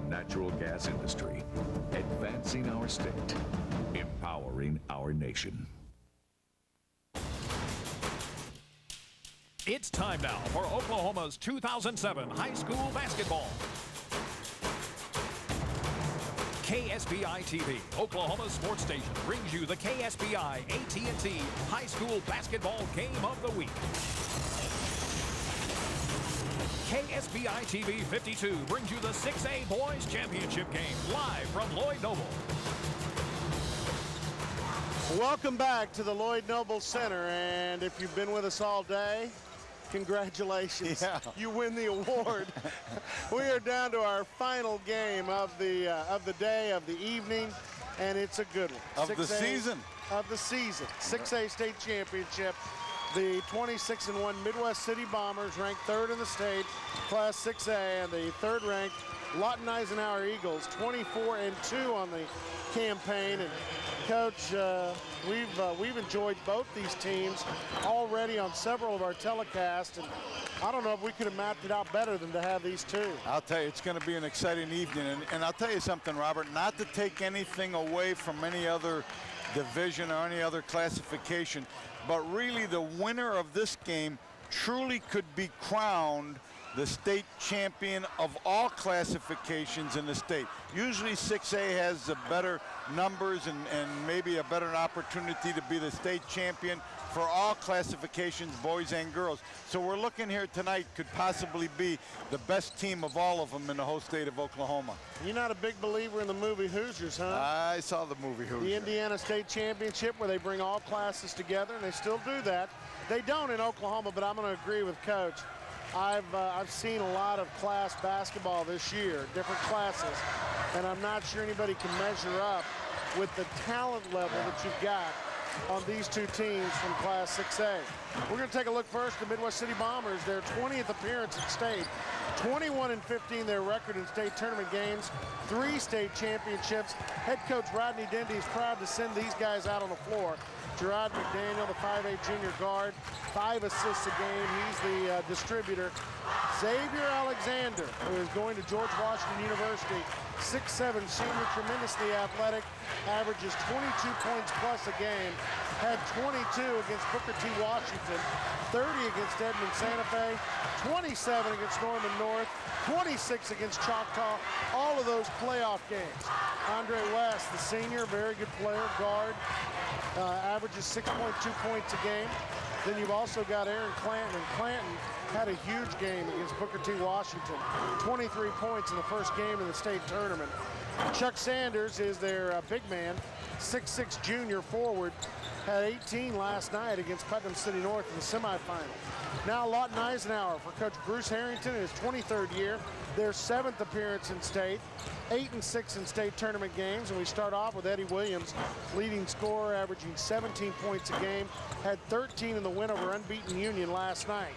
natural gas industry, advancing our state, empowering our nation. It's time now for Oklahoma's 2007 high school basketball. KSBI TV, Oklahoma's sports station, brings you the KSBI AT&T High School Basketball Game of the Week. KSBI TV 52 brings you the 6A Boys Championship Game, live from Lloyd Noble. Welcome back to the Lloyd Noble Center, and if you've been with us all day, congratulations. Yeah. You win the award. We are down to our final game of the day, of the evening, and it's a good one. Of the season. Of the season. 6A state championship. The 26-1 Midwest City Bombers, ranked third in the state, Class 6A, and the third-ranked Lawton Eisenhower Eagles, 24-2 on the campaign. And Coach, we've enjoyed both these teams already on several of our telecasts, and I don't know if we could have mapped it out better than to have these two. I'll tell you, it's going to be an exciting evening, and I'll tell you something, Robert, not to take anything away from any other division or any other classification, but really the winner of this game truly could be crowned the state champion of all classifications in the state. Usually 6A has the better numbers and maybe a better opportunity to be the state champion for all classifications, boys and girls. So we're looking here tonight could possibly be the best team of all of them in the whole state of Oklahoma. You're not a big believer in the movie Hoosiers, huh? I saw the movie Hoosiers. The Indiana State Championship, where they bring all classes together, and they still do that. They don't in Oklahoma, but I'm going to agree with Coach. I've seen a lot of class basketball this year, different classes, and I'm not sure anybody can measure up with the talent level that you've got on these two teams from Class 6A. We're going to take a look first at the Midwest City Bombers. Their 20th appearance in state, 21-15 their record in state tournament games, 3 state championships. Head coach Rodney Dendy is proud to send these guys out on the floor. Gerard McDaniel, the 5'8 junior guard, 5 assists a game. He's the distributor. Xavier Alexander, who is going to George Washington University, 6'7 senior, tremendously athletic, averages 22 points plus a game, had 22 against Booker T. Washington, 30 against Edmond Santa Fe, 27 against Norman North, 26 against Choctaw, all of those playoff games. Andre West, the senior, very good player, guard, averages 6.2 points a game. Then you've also got Aaron Clanton, and Clanton had a huge game against Booker T. Washington, 23 points in the first game in the state tournament. Chuck Sanders is their big man, 6'6 junior forward, had 18 last night against Putnam City North in the semifinal. Now Lawton Eisenhower for Coach Bruce Harrington in his 23rd year, their 7th appearance in state, 8-6 in state tournament games, and we start off with Eddie Williams, leading scorer, averaging 17 points a game, had 13 in the win over unbeaten Union last night.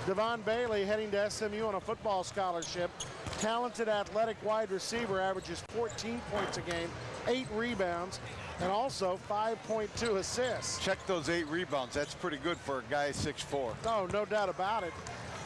Devon Bailey heading to SMU on a football scholarship, talented athletic wide receiver, averages 14 points a game, 8 rebounds, and also 5.2 assists. Check those 8 rebounds. That's pretty good for a guy 6'4". Oh, no doubt about it.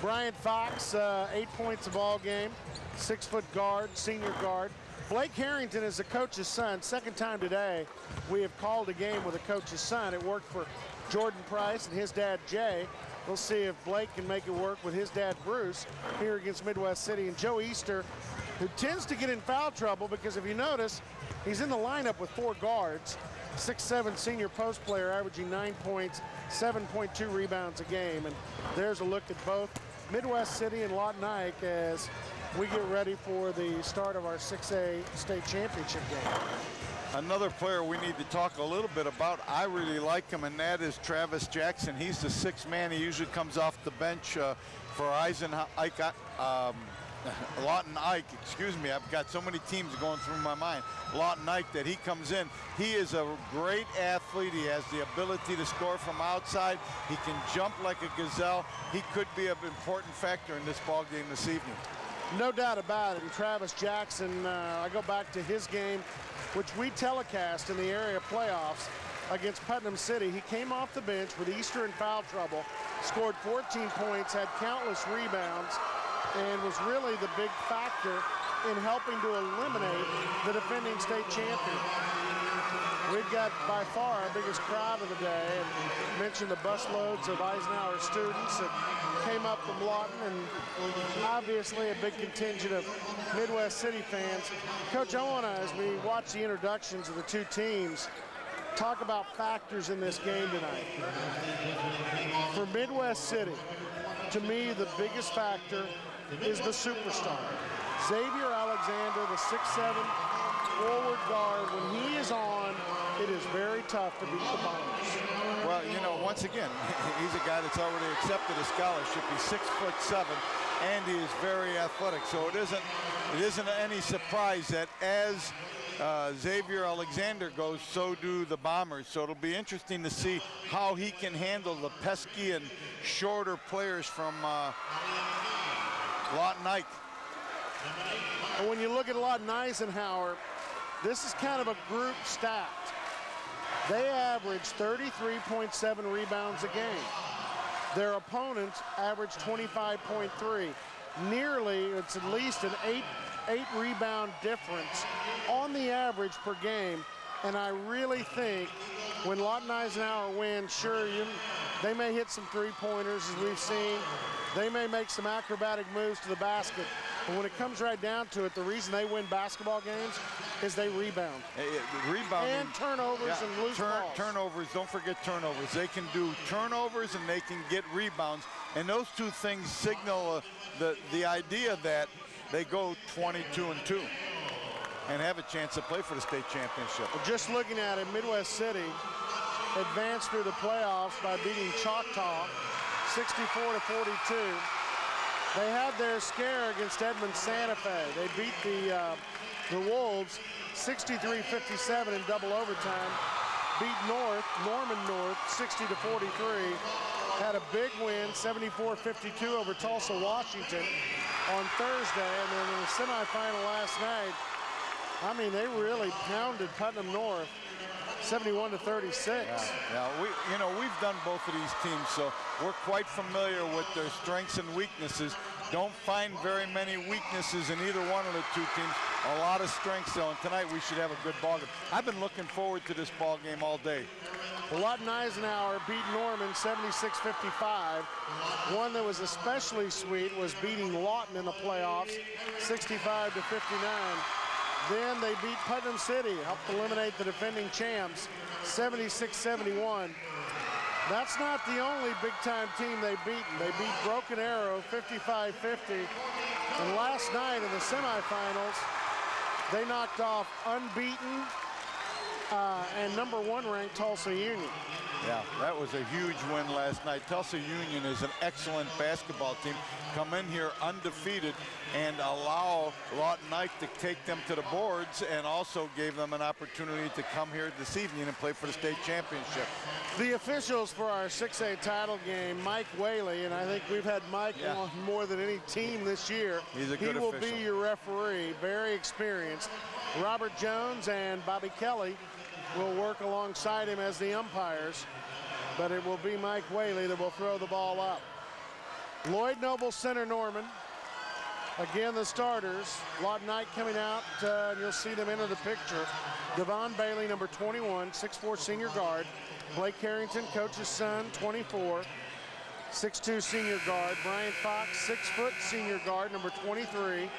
Bryant Fox, 8 points a ball game, 6-foot guard, senior guard. Blake Harrington is the coach's son. Second time today we have called a game with a coach's son. It worked for Jordan Price and his dad, Jay. We'll see if Blake can make it work with his dad, Bruce, here against Midwest City. And Joe Easter, who tends to get in foul trouble because if you notice, he's in the lineup with 4 guards. 6'7 senior post player, averaging 9 points, 7.2 rebounds a game. And there's a look at both Midwest City and Lawton Ike as we get ready for the start of our 6A state championship game. Another player we need to talk a little bit about, I really like him, and that is Travis Jackson. He's the 6th man. He usually comes off the bench for Lawton Ike, excuse me. I've got so many teams going through my mind. Lawton Ike, that he comes in. He is a great athlete. He has the ability to score from outside. He can jump like a gazelle. He could be an important factor in this ball game this evening. No doubt about it. And Travis Jackson, I go back to his game, which we telecast in the area playoffs against Putnam City. He came off the bench with Easter in foul trouble, scored 14 points, had countless rebounds, and was really the big factor in helping to eliminate the defending state champion. We've got by far our biggest crowd of the day, and mentioned the busloads of Eisenhower students that came up from Lawton, and obviously a big contingent of Midwest City fans. Coach, I want to, as we watch the introductions of the two teams, talk about factors in this game tonight. For Midwest City, to me, the biggest factor is the superstar. Xavier Alexander, the 6'7" forward guard. When he is on, it is very tough to beat the Bombers. Well, you know, once again, he's a guy that's already accepted a scholarship. He's 6'7", and he is very athletic. So it isn't any surprise that as Xavier Alexander goes, so do the Bombers. So it'll be interesting to see how he can handle the pesky and shorter players from Lawton Ike. And when you look at Lawton Eisenhower, this is kind of a group stacked. They average 33.7 rebounds a game. Their opponents average 25.3. Nearly, it's at least an eight rebound difference on the average per game. And I really think when Lawton Eisenhower wins, sure, they may hit some three-pointers, as we've seen. They may make some acrobatic moves to the basket. But when it comes right down to it, the reason they win basketball games is they rebound. Rebounding. And turnovers and loose balls. Turnovers, don't forget turnovers. They can do turnovers and they can get rebounds. And those two things signal the idea that they go 22-2 and have a chance to play for the state championship. Well, just looking at it, Midwest City advanced through the playoffs by beating Choctaw 64-42. They had their scare against Edmond Santa Fe. They beat the Wolves 63-57 in double overtime. Beat Norman North 60-43. Had a big win 74-52 over Tulsa, Washington on Thursday. And then in the semifinal last night, I mean, they really pounded Putnam North 71-36. Yeah, we've done both of these teams, so we're quite familiar with their strengths and weaknesses. Don't find very many weaknesses in either one of the two teams. A lot of strengths, though, and tonight we should have a good ball game. I've been looking forward to this ball game all day. Well, Lawton Eisenhower beat Norman 76-55. One that was especially sweet was beating Lawton in the playoffs 65-59. Then they beat Putnam City, helped eliminate the defending champs, 76-71. That's not the only big-time team they've beaten. They beat Broken Arrow 55-50. And last night in the semifinals, they knocked off unbeaten and #1 ranked Tulsa Union. Yeah, that was a huge win last night. Tulsa Union is an excellent basketball team. Come in here undefeated and allow Lawton Ike to take them to the boards, and also gave them an opportunity to come here this evening and play for the state championship. The officials for our 6A title game, Mike Whaley, and I think we've had Mike on more than any team this year. He's a good official. official. Be your referee, very experienced. Robert Jones and Bobby Kelly will work alongside him as the umpires, but it will be Mike Whaley that will throw the ball up. Lloyd Noble, center Norman. Again, the starters. Lawton Ike coming out, and you'll see them enter the picture. Devon Bailey, number 21, 6'4" senior guard. Blake Harrington, coach's son, 24, 6'2" senior guard. Brian Fox, 6 foot senior guard, number 23.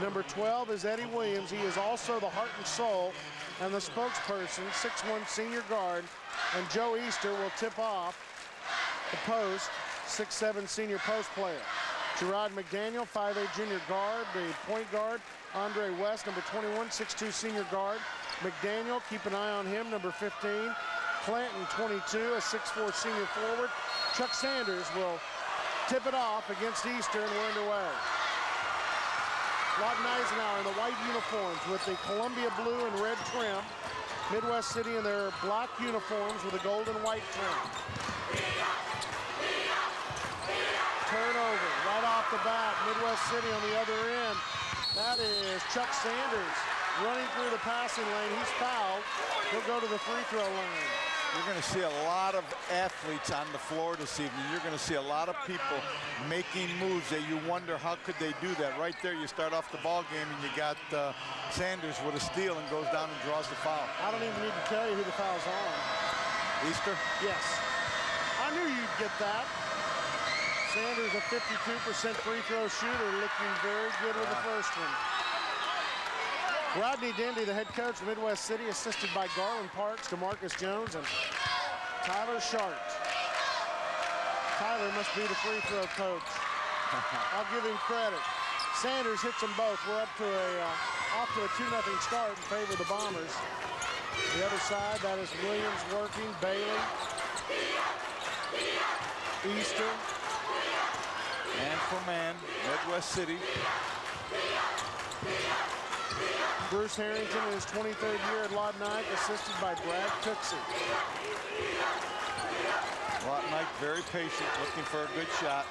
Number 12 is Eddie Williams. He is also the heart and soul and the spokesperson, 6'1" senior guard. And Joe Easter will tip off the post, 6'7" senior post player. Gerard McDaniel, 5'8" junior guard. The point guard, Andre West, number 21, 6'2" senior guard. McDaniel, keep an eye on him, number 15. Clanton, 22, a 6'4" senior forward. Chuck Sanders will tip it off against Easter, and we're underway. Lawton Eisenhower in the white uniforms with the Columbia blue and red trim. Midwest City in their black uniforms with a gold and white trim. Turnover right off the bat. Midwest City on the other end. That is Chuck Sanders running through the passing lane. He's fouled. He'll go to the free throw line. you're going to see a lot of athletes on the floor this evening. You're going to see a lot of people making moves that you wonder how could they do that. Right there, you start off the ball game and you got Sanders with a steal and goes down and draws the foul. I don't even need to tell you who the foul's on. Easter? Yes. I knew you'd get that. Sanders, a 52% free throw shooter, looking very good with the first one. Rodney Dendy, the head coach of Midwest City, assisted by Garland Parks, DeMarcus Jones, and Tyler Sharp. Tyler must be the free throw coach. I'll give him credit. Sanders hits them both. We're up to off to a 2-0 start in favor of the Bombers. The other side, that is Williams working, Bailey, Easter. Man for man, Midwest City. Bruce Harrington in his 23rd year at Lawton, assisted by Brad Cooksey. Lawton very patient, looking for a good shot.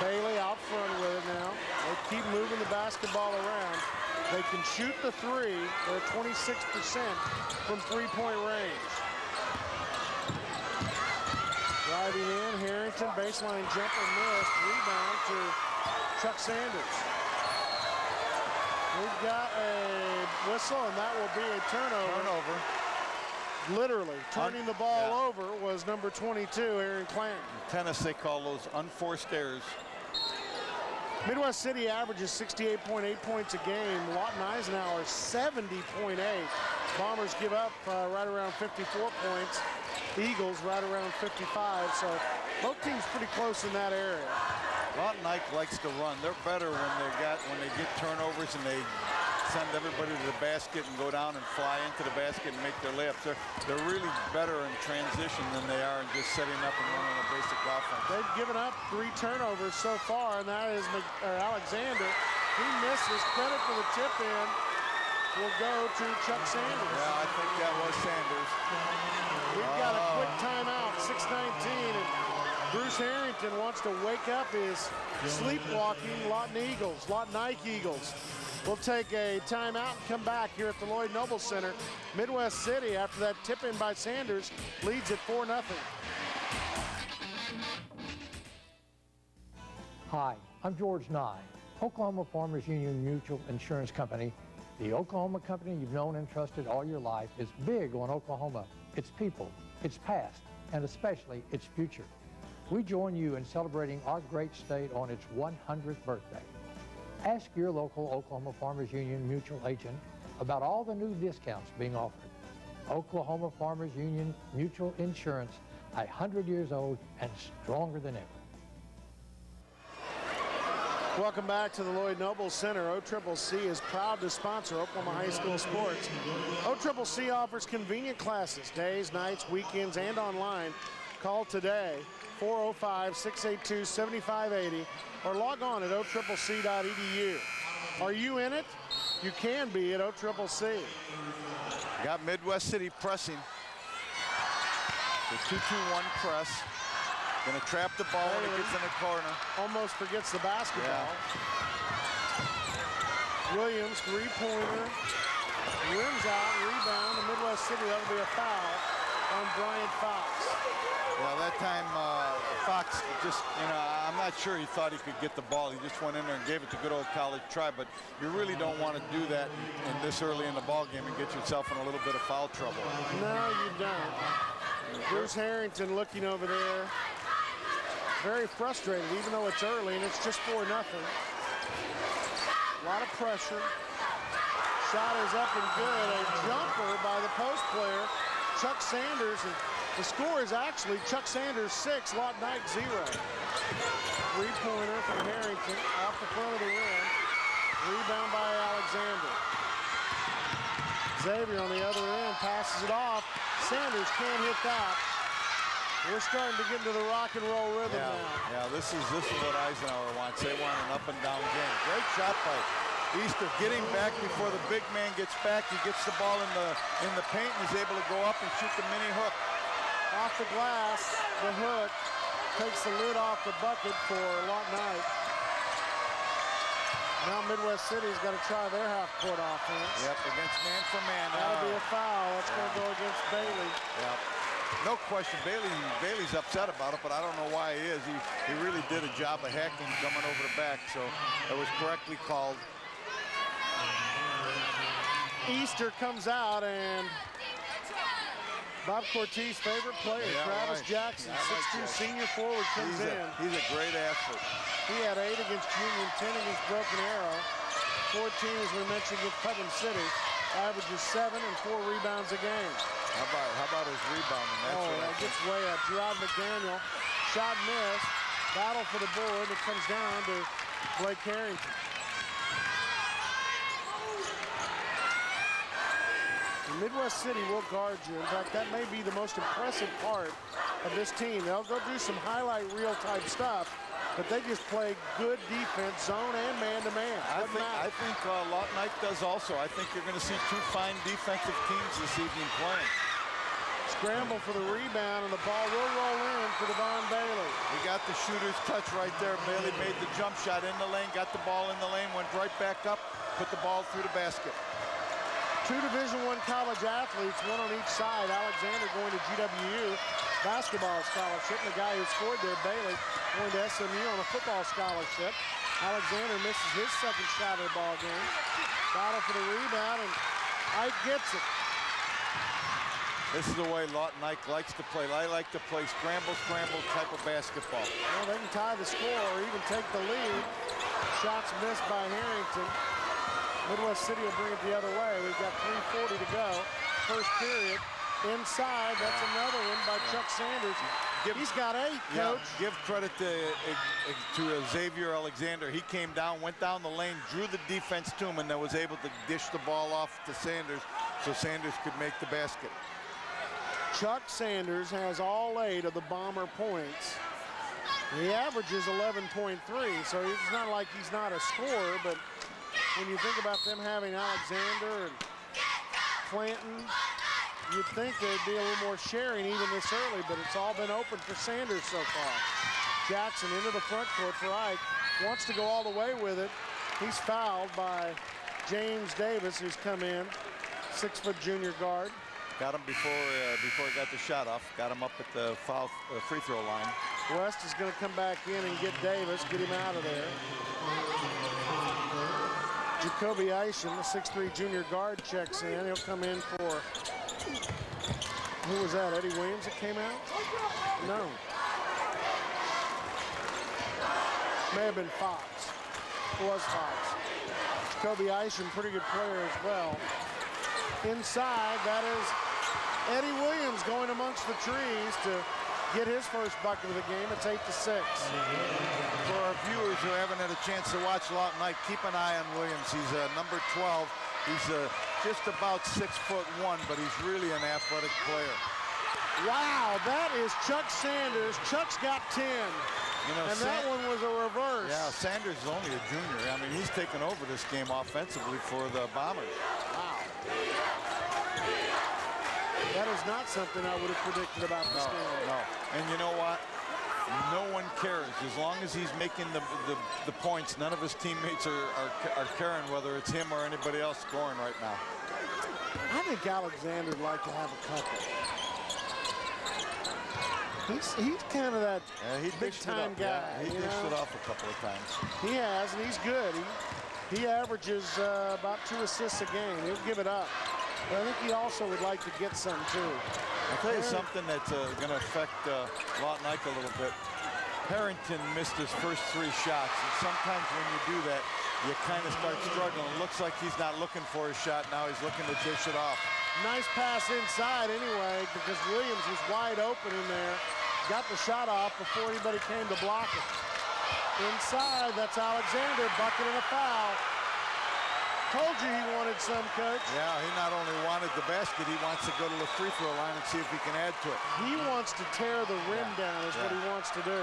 Bailey out front with it now. They keep moving the basketball around. They can shoot the three. They're 26% from three-point range. Driving in, Harrington, baseline jumper missed. Rebound to Chuck Sanders. We've got a whistle, and that will be a turnover. Literally, turning the ball over was number 22, Aaron Clanton. In tennis, they call those unforced errors. Midwest City averages 68.8 points a game. Lawton Eisenhower, 70.8. Bombers give up right around 54 points. Eagles right around 55, so both teams pretty close in that area. Lawton likes to run. They're better when they get turnovers and they send everybody to the basket and go down and fly into the basket and make their layups. They're really better in transition than they are in just setting up and running a basic offense. They've given up 3 turnovers so far, and that is Alexander. He misses. Credit for the tip in will go to Chuck Sanders. Yeah, I think that was Sanders. We've got a quick timeout, 6:19, and Bruce Harrington wants to wake up his sleepwalking Lawton Ike Eagles. We'll take a timeout and come back here at the Lloyd Noble Center. Midwest City, after that tip-in by Sanders, leads at 4-0. Hi, I'm George Nye, Oklahoma Farmers Union Mutual Insurance Company. The Oklahoma company you've known and trusted all your life is big on Oklahoma, its people, its past, and especially its future. We join you in celebrating our great state on its 100th birthday. Ask your local Oklahoma Farmers Union mutual agent about all the new discounts being offered. Oklahoma Farmers Union Mutual Insurance, 100 years old and stronger than ever. Welcome back to the Lloyd Noble Center. OCCC is proud to sponsor Oklahoma high school sports. OCCC offers convenient classes, days, nights, weekends, and online. Call today, 405-682-7580, or log on at occc.edu. Are you in it? You can be at OCCC. Got Midwest City pressing. The 2-2-1 press. Gonna trap the ball when it gets in the corner. Almost forgets the basketball. Yeah. Williams, three-pointer. Rims out, rebound to Midwest City. That'll be a foul on Bryant Fox. Yeah, that time Fox just, I'm not sure he thought he could get the ball. He just went in there and gave it the good old college try, but you really don't want to do that in this early in the ball game and get yourself in a little bit of foul trouble. No, you don't. Bruce Harrington looking over there. Very frustrated, even though it's early and it's just 4-0. A lot of pressure. Shot is up and good. A jumper by the post player, Chuck Sanders. And the score is actually Chuck Sanders 6, Lawton Ike 0. Three-pointer from Harrington off the front of the rim. Rebound by Alexander. Xavier on the other end passes it off. Sanders can't hit that. We're starting to get into the rock and roll rhythm now. Yeah, this is what Eisenhower wants. They want an up and down game. Great shot by Easter, getting back before the big man gets back. He gets the ball in the paint and is able to go up and shoot the mini hook. Off the glass, the hook takes the lid off the bucket for Lawton Ike. Now Midwest City's got to try their half-court offense. Yep, against man for man. That'll be a foul. That's going to go against Bailey. Yep. No question, Bailey's upset about it, but I don't know why he is. He really did a job of hacking coming over the back, so it was correctly called. Easter comes out, and Bob Cortez's favorite player, Travis Jackson, 6'2" senior forward, comes in. He's a great athlete. He had 8 against Union, 10 against Broken Arrow, 14, as we mentioned, with Putnam City. Averages 7 and 4 rebounds a game. How about his rebounding? That gets way up. Gerard McDaniel, shot missed. Battle for the board. It comes down to Blake Harrington. Midwest City will guard you. In fact, that may be the most impressive part of this team. They'll go do some highlight reel type stuff, but they just play good defense, zone and man-to-man. I think Lawton does also. I think you're going to see 2 fine defensive teams this evening playing. Scramble for the rebound, and the ball will roll in for Devon Bailey. He got the shooter's touch right there. Bailey made the jump shot in the lane, got the ball in the lane, went right back up, put the ball through the basket. 2 Division I college athletes, one on each side. Alexander going to GWU basketball scholarship, and the guy who scored there, Bailey, going to SMU on a football scholarship. Alexander misses his second shot of the ball game. Battle for the rebound, and Ike gets it. This is the way Lawton likes to play. I like to play scramble type of basketball. Well, they can tie the score or even take the lead. Shots missed by Harrington. Midwest City will bring it the other way. We've got 3:40 to go. First period. Inside, that's another one by Chuck Sanders. He's got 8, Coach. Give credit to Xavier Alexander. He came down, went down the lane, drew the defense to him, and then was able to dish the ball off to Sanders so Sanders could make the basket. Chuck Sanders has all 8 of the Bomber points. He averages 11.3, so it's not like he's not a scorer, but when you think about them having Alexander and Clanton, you'd think there'd be a little more sharing even this early, but it's all been open for Sanders so far. Jackson into the front court for Ike. Wants to go all the way with it. He's fouled by James Davis, who's come in, 6-foot junior guard. Got him before he got the shot off. Got him up at the foul free throw line. West is going to come back in and get Davis, get him out of there. Jacoby Eischen, the 6'3" junior guard, checks in. He'll come in for, who was that, Eddie Williams that came out? No. May have been Fox. It was Fox. Jacoby Eischen, pretty good player as well. Inside, that is Eddie Williams going amongst the trees to get his first bucket of the game. It's 8-6. For our viewers who haven't had a chance to watch Lawton, keep an eye on Williams. He's number 12. He's just about 6'1", but he's really an athletic player. Wow, that is Chuck Sanders. Chuck's got 10. And that one was a reverse. Yeah, Sanders is only a junior. I mean, he's taken over this game offensively for the Bombers. Wow. That is not something I would have predicted about this game. No, and you know what? No one cares. As long as he's making the points, none of his teammates are caring whether it's him or anybody else scoring right now. I think Alexander would like to have a couple. He's kind of that big-time guy. Yeah, he dished it off a couple of times. He has, and he's good. He averages about 2 assists a game. He'll give it up. But I think he also would like to get some, too. I'll tell you something that's going to affect Lawton a little bit. Harrington missed his first 3 shots, and sometimes when you do that, you kind of start struggling. It looks like he's not looking for his shot. Now he's looking to dish it off. Nice pass inside anyway, because Williams was wide open in there. Got the shot off before anybody came to block it. Inside, that's Alexander, bucket and a foul. Told you he wanted some, Coach. Yeah, he not only wanted the basket, he wants to go to the free throw line and see if he can add to it. He wants to tear the rim down is what he wants to do.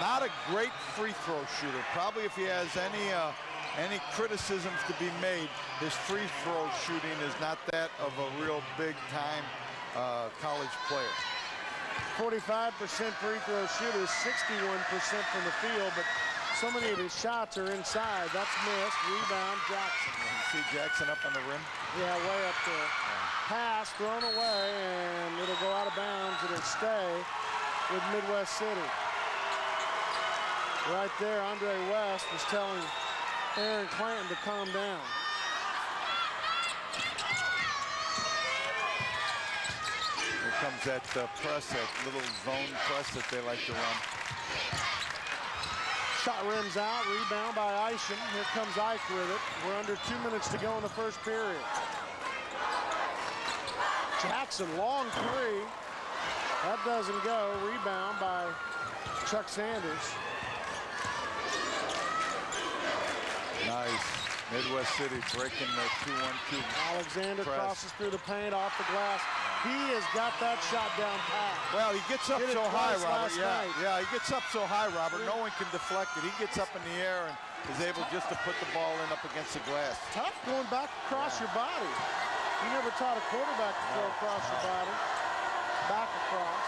Not a great free throw shooter. Probably if he has any criticisms to be made, his free throw shooting is not that of a real big-time college player. 45% free throw shooter, 61% from the field, but so many of his shots are inside. That's missed. Rebound, Jackson. You see Jackson up on the rim? Yeah, way up there. Pass thrown away, and it'll go out of bounds. It'll stay with Midwest City. Right there, Andre West was telling Aaron Clanton to calm down. Here comes that press, that little zone press that they like to run. Shot rims out, rebound by Isham. Here comes Ike with it. We're under 2 minutes to go in the first period. Jackson, long three. That doesn't go. Rebound by Chuck Sanders. Nice. Midwest City breaking the 2-1-2. Alexander press. crosses through the paint, off the glass. He has got that shot down pat. Well, he gets up Did it so high, twice Robert. last Yeah, night. yeah, he gets up so high, Robert. No one can deflect it. He gets up in the air and is able just to put the ball in up against the glass. Tough going back across your body. You never taught a quarterback to throw across your body. Back across.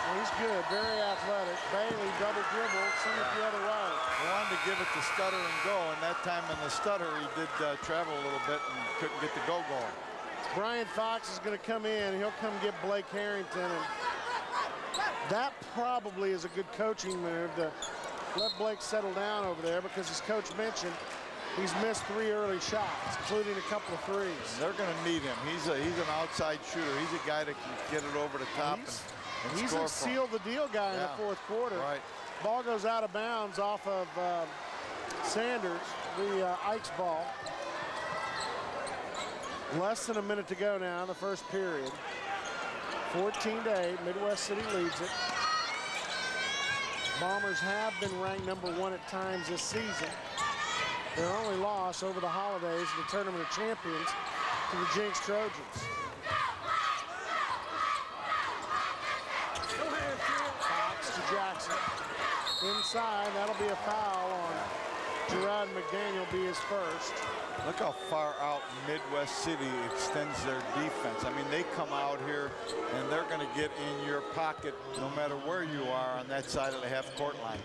Well, he's good, very athletic. Bailey double dribble, send it the other way. He wanted to give it to Stutter and go, and that time in the Stutter, he did travel a little bit and couldn't get the go going. Brian Fox is going to come in. He'll come get Blake Harrington. And that probably is a good coaching move to let Blake settle down over there, because as Coach mentioned, he's missed 3 early shots, including a couple of threes. They're going to need him. He's an outside shooter. He's a guy that can get it over the top and He's score a seal the deal guy in the fourth quarter. Right. Ball goes out of bounds off of Sanders, the Ike's ball. Less than a minute to go now in the first period. 14-8, Midwest City leads it. Bombers have been ranked #1 at times this season. Their only loss over the holidays in the Tournament of Champions to the Jinx Trojans. Fox to Jackson. Inside, that'll be a foul on Gerard McDaniel, be his first. Look how far out Midwest City extends their defense. I mean, they come out here and they're going to get in your pocket no matter where you are on that side of the half-court line.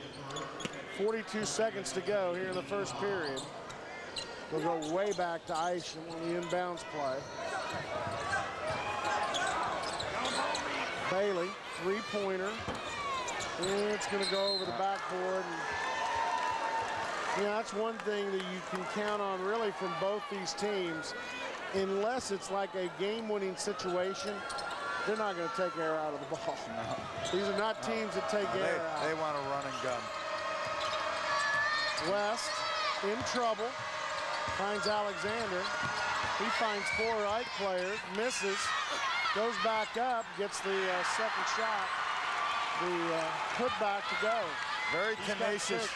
42 seconds to go here in the first period. We'll go way back to Isham on the inbounds play. Bailey, three-pointer. It's going to go over the backboard. Yeah, that's one thing that you can count on really from both these teams. Unless it's like a game-winning situation, they're not going to take air out of the ball. No. These are not teams that take air out. They want to run and gun. West in trouble. Finds Alexander. He finds 4 Ike players, misses, goes back up, gets the second shot. The putback to go. Very tenacious,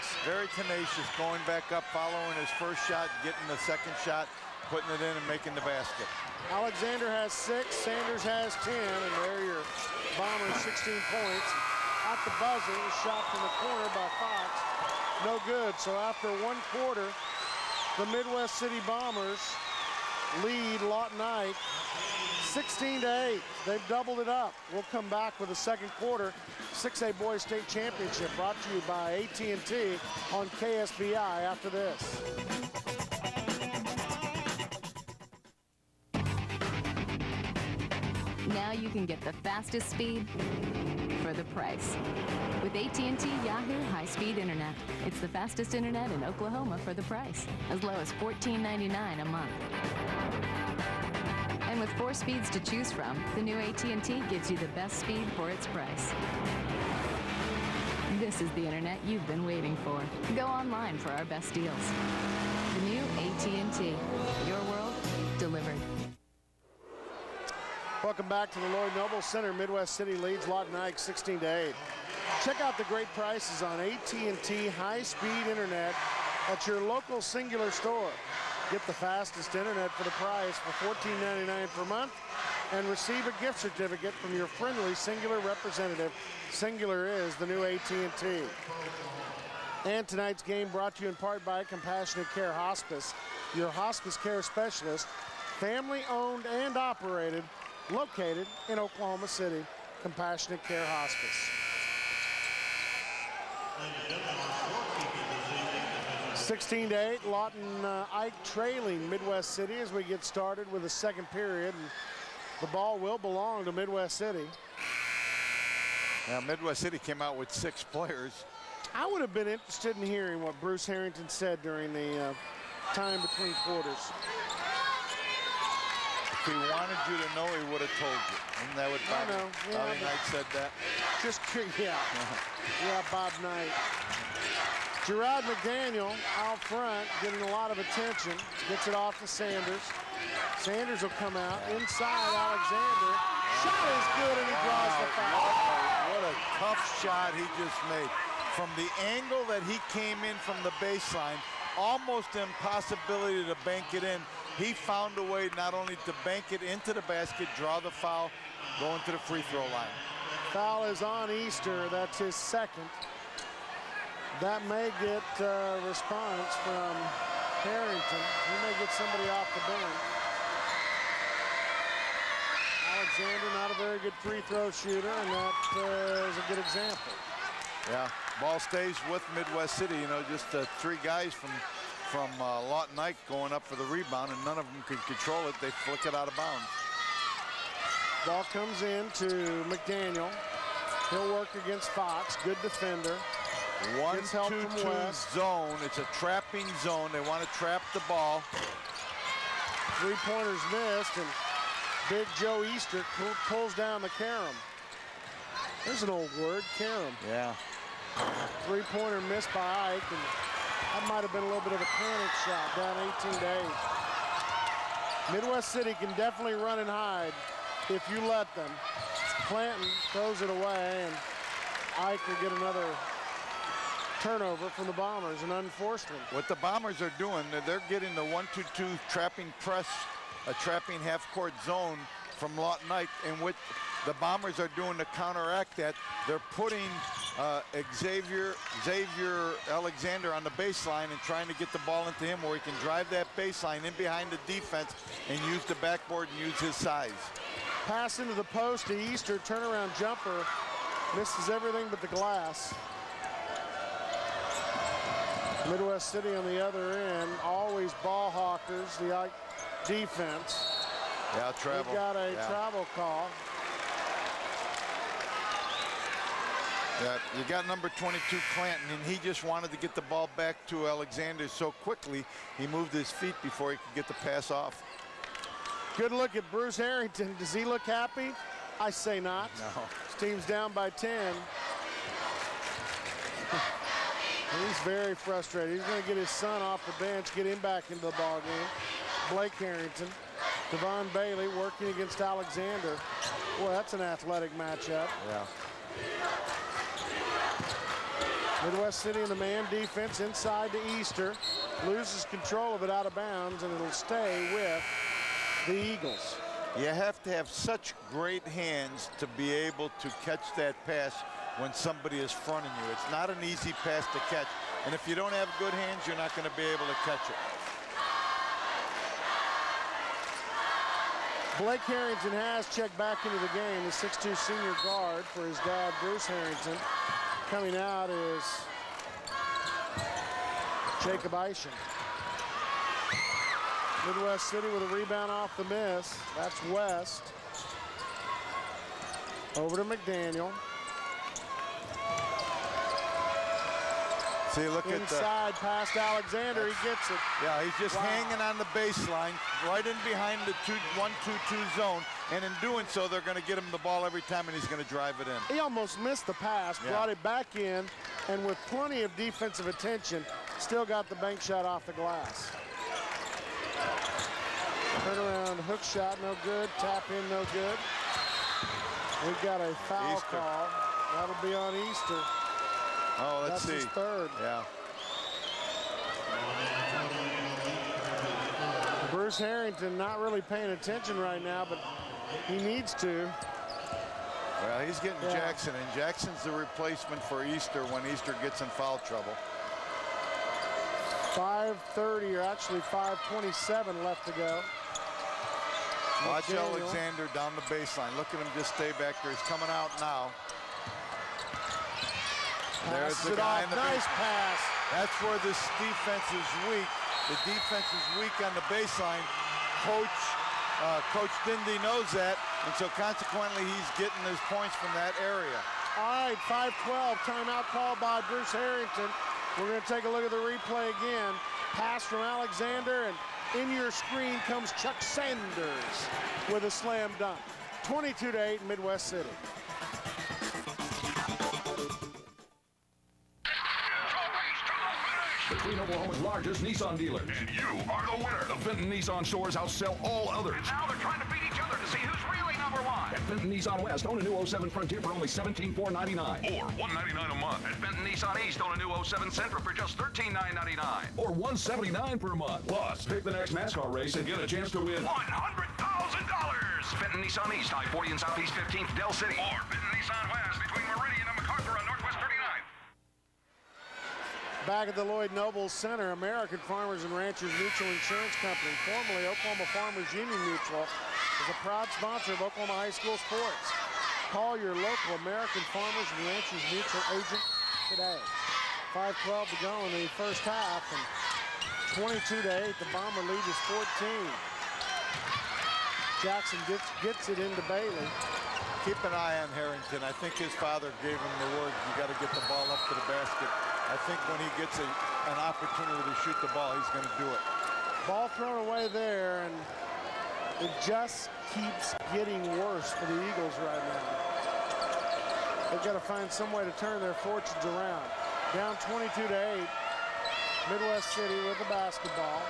going back up, following his first shot, getting the second shot, putting it in and making the basket. Alexander has 6, Sanders has 10, and there your Bombers 16 points. At the buzzer, a shot from the corner by Fox. No good, so after 1 quarter, the Midwest City Bombers lead Lawton Ike 16-8. They've doubled it up. We'll come back with the second quarter. 6A Boys State Championship brought to you by AT&T on KSBI after this. Now you can get the fastest speed for the price. With AT&T Yahoo high-speed internet. It's the fastest internet in Oklahoma for the price, as low as $14.99 a month. And with 4 speeds to choose from, the new AT&T gives you the best speed for its price. This is the internet you've been waiting for. Go online for our best deals. The new AT&T. Your world, delivered. Welcome back to the Lloyd Noble Center. Midwest City leads Lawton Ike 16-8. Check out the great prices on AT&T high-speed internet at your local Singular store. Get the fastest internet for the price for $14.99 per month and receive a gift certificate from your friendly Singular representative. Singular is the new AT&T. And tonight's game brought to you in part by Compassionate Care Hospice, your hospice care specialist, family-owned and operated, located in Oklahoma City. Compassionate Care Hospice. 16-8, Lawton Ike trailing Midwest City as we get started with the second period. And the ball will belong to Midwest City. Now, Midwest City came out with 6 players. I would have been interested in hearing what Bruce Harrington said during the time between quarters. If he wanted you to know, he would have told you. And that would I know. Bobby Knight said that. Just, yeah. Yeah, Bob Knight. Gerard McDaniel out front, getting a lot of attention. Gets it off to Sanders. Sanders will come out. Inside, Alexander. Shot is good, and he draws the foul. What a tough shot he just made. From the angle that he came in from the baseline, almost impossibility to bank it in. He found a way not only to bank it into the basket, draw the foul, go into the free throw line. Foul is on Easter. That's his second. That may get a response from Harrington. He may get somebody off the bench. Alexander, not a very good free throw shooter, and that is a good example. Yeah, ball stays with Midwest City. You know, just 3 guys from Lawton Ike going up for the rebound, and none of them can control it. They flick it out of bounds. Ball comes in to McDaniel. He'll work against Fox. Good defender. 1-2-2 zone. It's a trapping zone. They want to trap the ball. 3-pointers missed, and Big Joe Easter pulls down the carom. There's an old word, carom. Yeah. 3-pointer missed by Ike, and that might have been a little bit of a panic shot, down 18-8. Midwest City can definitely run and hide if you let them. Clanton throws it away, and Ike will get another turnover from the Bombers, an unforced one. What the Bombers are doing, they're getting the 1-2-2 trapping press, a trapping half-court zone from Lawton Ike, and what the Bombers are doing to counteract that, they're putting Xavier Alexander on the baseline and trying to get the ball into him where he can drive that baseline in behind the defense and use the backboard and use his size. Pass into the post to Easter, turnaround jumper, misses everything but the glass. Midwest City on the other end, always ball hawkers, the Ike defense. Yeah, travel. We got a travel call. Yeah, you got number 22 Clanton, and he just wanted to get the ball back to Alexander so quickly, he moved his feet before he could get the pass off. Good look at Bruce Harrington. Does he look happy? I say not. No. His team's down by 10. He's very frustrated. He's going to get his son off the bench, get him back into the ball game. Blake Harrington, Devon Bailey working against Alexander. Boy, that's an athletic matchup. Yeah. Midwest City in the man defense inside to Easter. Loses control of it out of bounds, and it'll stay with the Eagles. You have to have such great hands to be able to catch that pass when somebody is fronting you. It's not an easy pass to catch. And if you don't have good hands, you're not going to be able to catch it. Blake Harrington has checked back into the game, the 6'2 senior guard for his dad, Bruce Harrington. Coming out is Jacob Isham. Midwest City with a rebound off the miss. That's West. Over to McDaniel. See, look Inside, past Alexander, he gets it. Yeah, he's just hanging on the baseline, right in behind the 1-2-2 zone, and in doing so, they're going to get him the ball every time, and he's going to drive it in. He almost missed the pass, brought it back in, and with plenty of defensive attention, still got the bank shot off the glass. Turnaround hook shot, no good. Tap in, no good. We've got a foul call. That'll be on Easter. Oh, let's see. That's his third. Yeah. Bruce Harrington not really paying attention right now, but he needs to. Well, he's getting Jackson, and Jackson's the replacement for Easter when Easter gets in foul trouble. 5:30, or actually 5:27 left to go. Watch McDaniel. Alexander down the baseline. Look at him just stay back there. He's coming out now. there's Passes the it guy off. in the Nice pass. That's where this defense is weak. The defense is weak on the baseline. Coach Dindy knows that, and so consequently he's getting his points from that area. All right, 5-12, timeout called by Bruce Harrington. We're going to take a look at the replay again. Pass from Alexander, and in your screen comes Chuck Sanders with a slam dunk. 22-8, Midwest City. Between Oklahoma's largest Nissan dealers. And you are the winner. The Fenton Nissan stores outsell all others. And now they're trying to beat each other to see who's really number one. At Fenton Nissan West, own a new 07 Frontier for only $17,499. Or $199 a month. At Fenton Nissan East, own a new 07 Sentra for just $13,999. Or $179 per month. Plus, pick the next NASCAR race and get a chance to win $100,000. Fenton Nissan East, I-40 and Southeast 15th, Del City. Or Fenton Nissan West between Meridian and MacArthur on Northwest 39th. Back at the Lloyd Nobles Center, American Farmers and Ranchers Mutual Insurance Company, formerly Oklahoma Farmers Union Mutual, is a proud sponsor of Oklahoma high school sports. Call your local American Farmers and Ranchers Mutual agent today. 5:12 to go in the first half, and 22-8. The Bomber lead is 14. Jackson gets it into Bailey. Keep an eye on Harrington. I think his father gave him the word, you got to get the ball up to the basket. I think when he gets an opportunity to shoot the ball, he's going to do it. Ball thrown away there, and it just keeps getting worse for the Eagles right now. They've got to find some way to turn their fortunes around. Down 22-8. Midwest City with the basketball.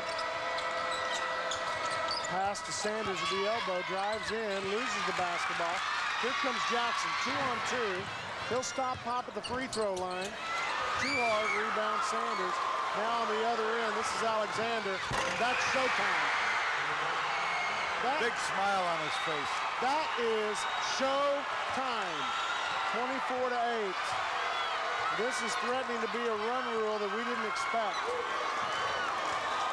Pass to Sanders at the elbow, drives in, loses the basketball. Here comes Jackson, 2-on-2. He'll stop pop at the free throw line. Too hard, rebound Sanders. Now on the other end, this is Alexander. That's showtime. Big smile on his face. That is showtime. 24-8. This is threatening to be a run rule that we didn't expect.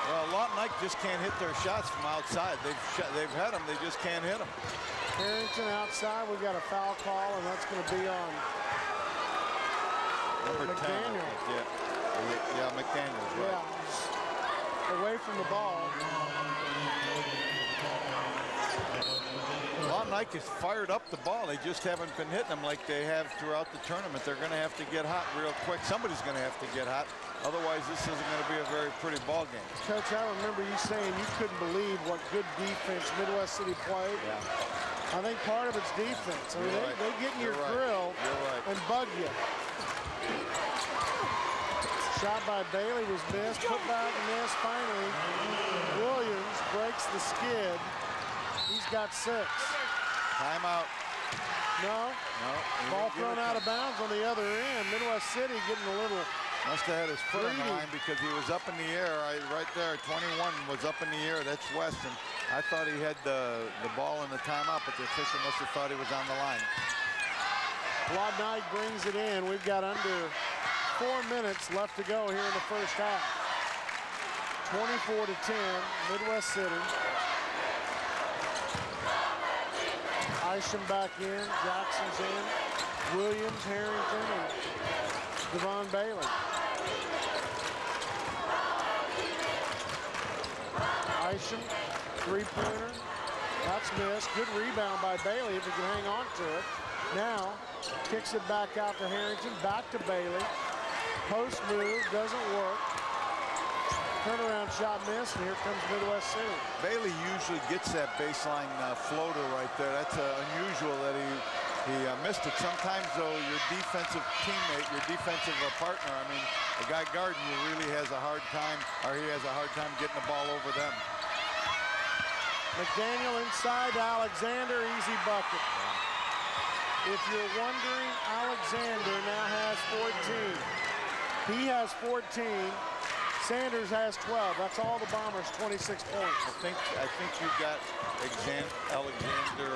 Well, Lawton Ike just can't hit their shots from outside. They've had them, they just can't hit them. Harrington outside, we've got a foul call, and that's going to be on Number 10. McDaniel. Yeah, McDaniel's right. Yeah, away from the ball. Lawton Ike has fired up the ball. They just haven't been hitting them like they have throughout the tournament. They're going to have to get hot real quick. Somebody's going to have to get hot. Otherwise, this isn't going to be a very pretty ball game. Coach, I remember you saying you couldn't believe what good defense Midwest City played. Yeah. I think part of it's defense. I mean, You're right. they get in your You're right. grill You're right. and bug you. Shot by Bailey was missed. Put back missed. Finally, Williams breaks the skid. He's got 6. Timeout. No. Ball thrown out of bounds on the other end. Midwest City getting a little. Must have had his foot on the Greedy. line because he was up in the air right there. 21 was up in the air. That's Weston. I thought he had the ball in the timeout, but the official must have thought he was on the line. Lawton Ike brings it in. We've got under 4 minutes left to go here in the first half. 24-10, Midwest City. Isham back in, Jackson's in, Williams, Harrington, and Devon Bailey. Isham, three-pointer, that's missed. Good rebound by Bailey if he can hang on to it. Now, kicks it back out to Harrington, back to Bailey. Post move, doesn't work. Turnaround shot missed, and here comes Midwest City. Bailey usually gets that baseline floater right there. That's unusual that he missed it. Sometimes, though, your defensive teammate, your defensive partner, I mean, the guy guarding you really has a hard time, or he has a hard time getting the ball over them. McDaniel inside to Alexander, easy bucket. If you're wondering, Alexander now has 14. He has 14. Sanders has 12. That's all the Bombers, 26 points. I think you got Alexander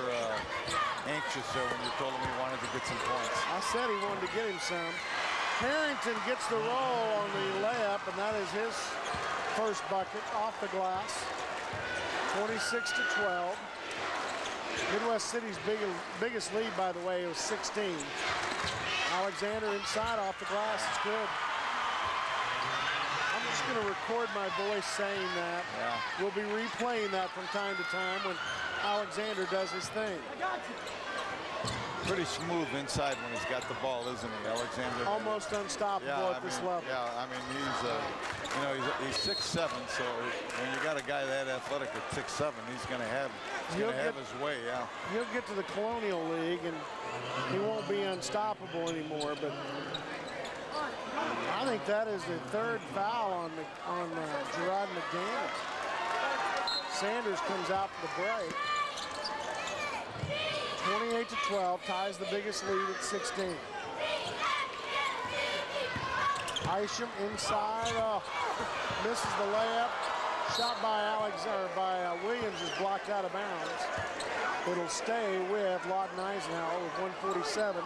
anxious there when you told him he wanted to get some points. I said he wanted to get him some. Harrington gets the roll on the layup, and that is his first bucket off the glass. 26-12. Midwest City's biggest lead, by the way, was 16. Alexander inside off the glass. It's good. I'm just going to record my voice saying that. Yeah. We'll be replaying that from time to time when Alexander does his thing. Pretty smooth inside when he's got the ball, isn't he, Alexander? Almost unstoppable at this level. Yeah, I mean, he's 6'7", so when you got a guy that athletic at 6'7", he's going to have his way, yeah. He'll get to the Colonial League and he won't be unstoppable anymore, but I think that is the third foul on Gerard McDaniel. Sanders comes out for the break. 28-12, ties the biggest lead at 16. Isham inside, misses the layup. Shot by Williams is blocked out of bounds. It'll stay with Lawton Eisenhower with 1:47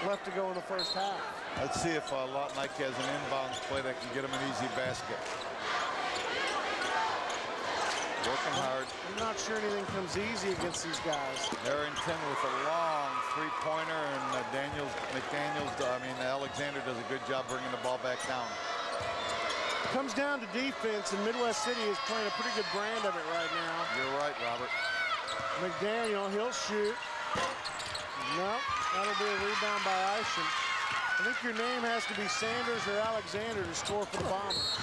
left to go in the first half. Let's see if Lawton Ike has an inbounds play that can get him an easy basket. Working hard. I'm not sure anything comes easy against these guys. Harrington with a long three-pointer, and Alexander does a good job bringing the ball back down. Comes down to defense, and Midwest City is playing a pretty good brand of it right now. You're right, Robert. McDaniel, he'll shoot. No, that'll be a rebound by Isham. I think your name has to be Sanders or Alexander to score for the Bombers.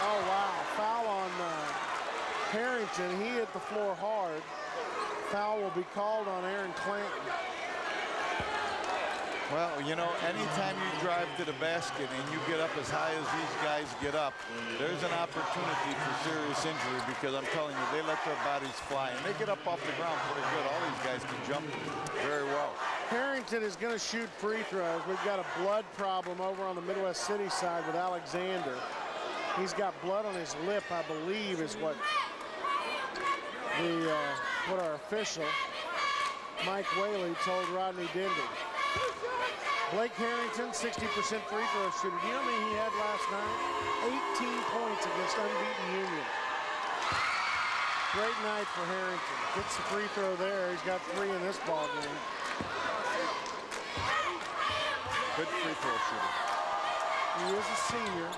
Oh, wow. Foul on Harrington. He hit the floor hard. Foul will be called on Aaron Clanton. Well, you know, anytime you drive to the basket and you get up as high as these guys get up, there's an opportunity for serious injury, because I'm telling you, they let their bodies fly and they get up off the ground pretty good. All these guys can jump very well. Harrington is going to shoot free throws. We've got a blood problem over on the Midwest City side with Alexander. He's got blood on his lip, I believe, is what our official, Mike Whaley, told Rodney Dendy. Blake Harrington, 60% free throw shooter. Do you know how many he had last night? 18 points against unbeaten Union. Great night for Harrington. Gets the free throw there. He's got 3 in this ball game. Good free throw shooter. He is a senior.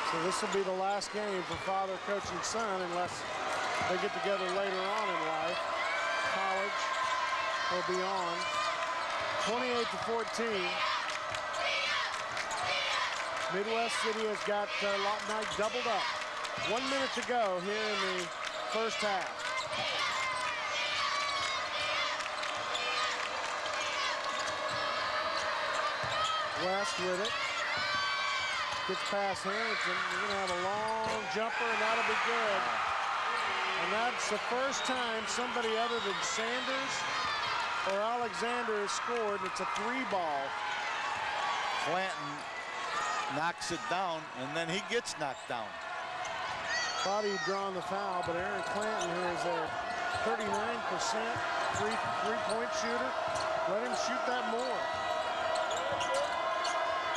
So this will be the last game for father coaching son, unless they get together later on in life, college or beyond. 28-14. Midwest City has got Lawton Ike doubled up. 1 minute to go here in the first half. West with it. Gets past Harrington. We're going to have a long jumper, and that'll be good. And that's the first time somebody other than Sanders or Alexander has scored. It's a 3-ball. Clanton knocks it down, and then he gets knocked down. Thought he'd drawn the foul, but Aaron Clanton, who is a 39% three-point shooter, let him shoot that more.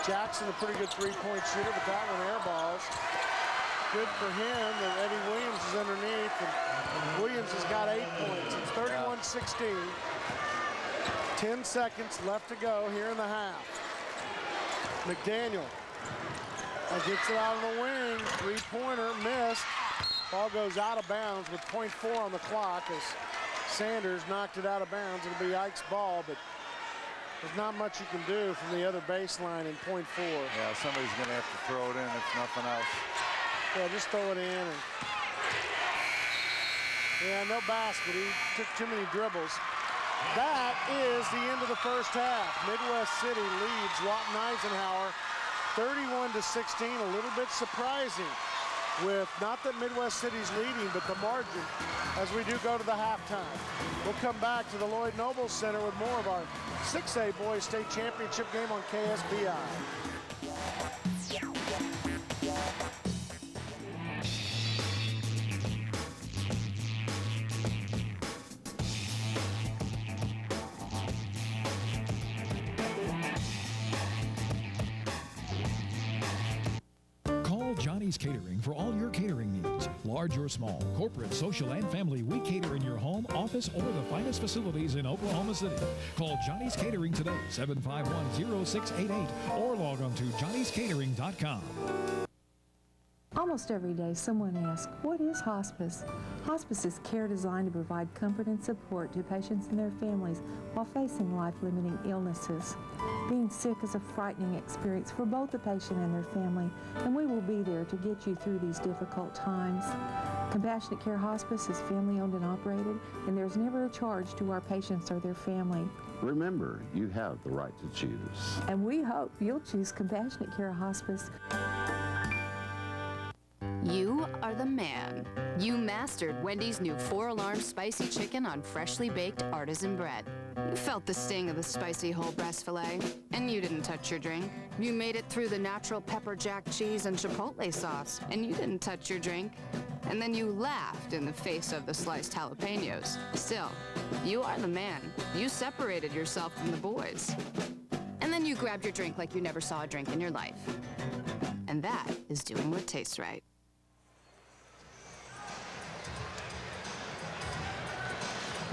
Jackson, a pretty good three-point shooter, but that one airballs. Good for him that Eddie Williams is underneath, and Williams has got 8 points. It's 31-16. 10 seconds left to go here in the half. McDaniel gets it out of the wing. Three-pointer missed. Ball goes out of bounds with .4 on the clock as Sanders knocked it out of bounds. It'll be Ike's ball, but there's not much you can do from the other baseline in .4. Yeah, somebody's going to have to throw it in if nothing else. Yeah, just throw it in. And yeah, no basket. He took too many dribbles. That is the end of the first half. Midwest City leads Lawton Eisenhower 31-16. A little bit surprising, with not that Midwest City's leading, but the margin as we do go to the halftime. We'll come back to the Lloyd Noble Center with more of our 6A Boys State Championship game on KSBI. Call Johnny's Catering for all your catering needs. Large or small, corporate, social, and family, we cater in your home, office, or the finest facilities in Oklahoma City. Call Johnny's Catering today, 751-0688, or log on to johnnyscatering.com. Almost every day, someone asks, what is hospice? Hospice is care designed to provide comfort and support to patients and their families while facing life-limiting illnesses. Being sick is a frightening experience for both the patient and their family, and we will be there to get you through these difficult times. Compassionate Care Hospice is family-owned and operated, and there's never a charge to our patients or their family. Remember, you have the right to choose. And we hope you'll choose Compassionate Care Hospice. You are the man. You mastered Wendy's new 4-alarm spicy chicken on freshly baked artisan bread. You felt the sting of the spicy whole breast filet, and you didn't touch your drink. You made it through the natural pepper jack cheese and chipotle sauce, and you didn't touch your drink. And then you laughed in the face of the sliced jalapenos. Still, you are the man. You separated yourself from the boys. And then you grabbed your drink like you never saw a drink in your life. And that is doing what tastes right.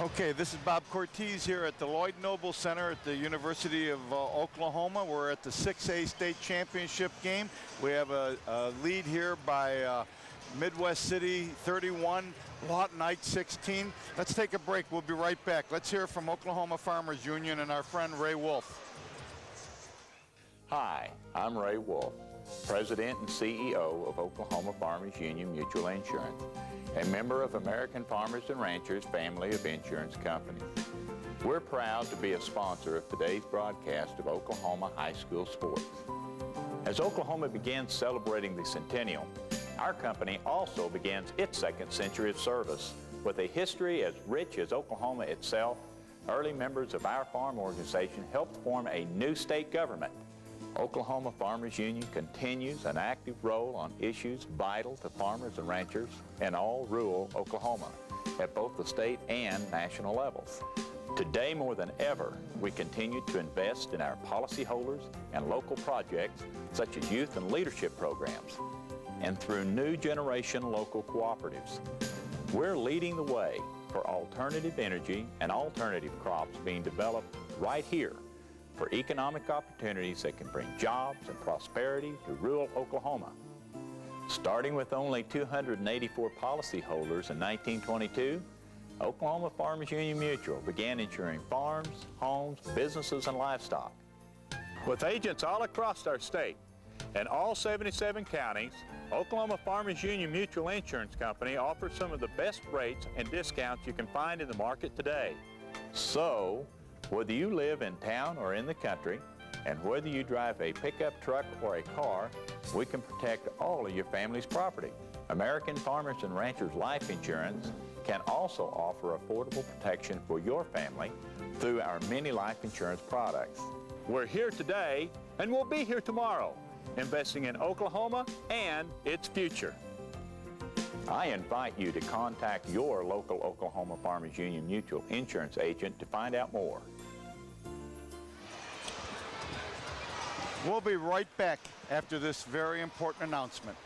Okay, this is Bob Cortez here at the Lloyd Noble Center at the University of Oklahoma. We're at the 6A state championship game. We have a lead here by Midwest City 31, Lawton 16. Let's take a break. We'll be right back. Let's hear from Oklahoma Farmers Union and our friend Ray Wolf. Hi, I'm Ray Wolf, President and CEO of Oklahoma Farmers Union Mutual Insurance, a member of American Farmers and Ranchers family of insurance companies. We're proud to be a sponsor of today's broadcast of Oklahoma high school sports. As Oklahoma begins celebrating the centennial, our company also begins its second century of service. With a history as rich as Oklahoma itself, early members of our farm organization helped form a new state government. Oklahoma Farmers Union continues an active role on issues vital to farmers and ranchers in all rural Oklahoma at both the state and national levels. Today more than ever, we continue to invest in our policyholders and local projects such as youth and leadership programs and through new generation local cooperatives. We're leading the way for alternative energy and alternative crops being developed right here for economic opportunities that can bring jobs and prosperity to rural Oklahoma. Starting with only 284 policyholders in 1922, Oklahoma Farmers Union Mutual began insuring farms, homes, businesses, and livestock. With agents all across our state and all 77 counties, Oklahoma Farmers Union Mutual Insurance Company offers some of the best rates and discounts you can find in the market today. So, whether you live in town or in the country, and whether you drive a pickup truck or a car, we can protect all of your family's property. American Farmers and Ranchers Life Insurance can also offer affordable protection for your family through our many life insurance products. We're here today, and we'll be here tomorrow, investing in Oklahoma and its future. I invite you to contact your local Oklahoma Farmers Union Mutual Insurance agent to find out more. We'll be right back after this very important announcement.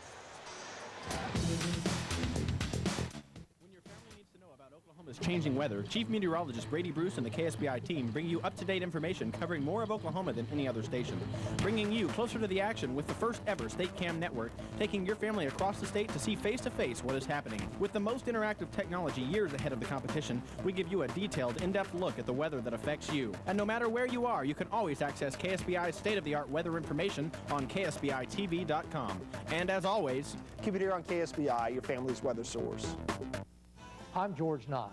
Oklahoma's changing weather, Chief Meteorologist Brady Bruce and the KSBI team bring you up-to-date information covering more of Oklahoma than any other station, bringing you closer to the action with the first ever State Cam network, taking your family across the state to see face-to-face what is happening. With the most interactive technology years ahead of the competition, we give you a detailed, in-depth look at the weather that affects you. And no matter where you are, you can always access KSBI's state-of-the-art weather information on KSBITV.com. And as always, keep it here on KSBI, your family's weather source. I'm George Nye.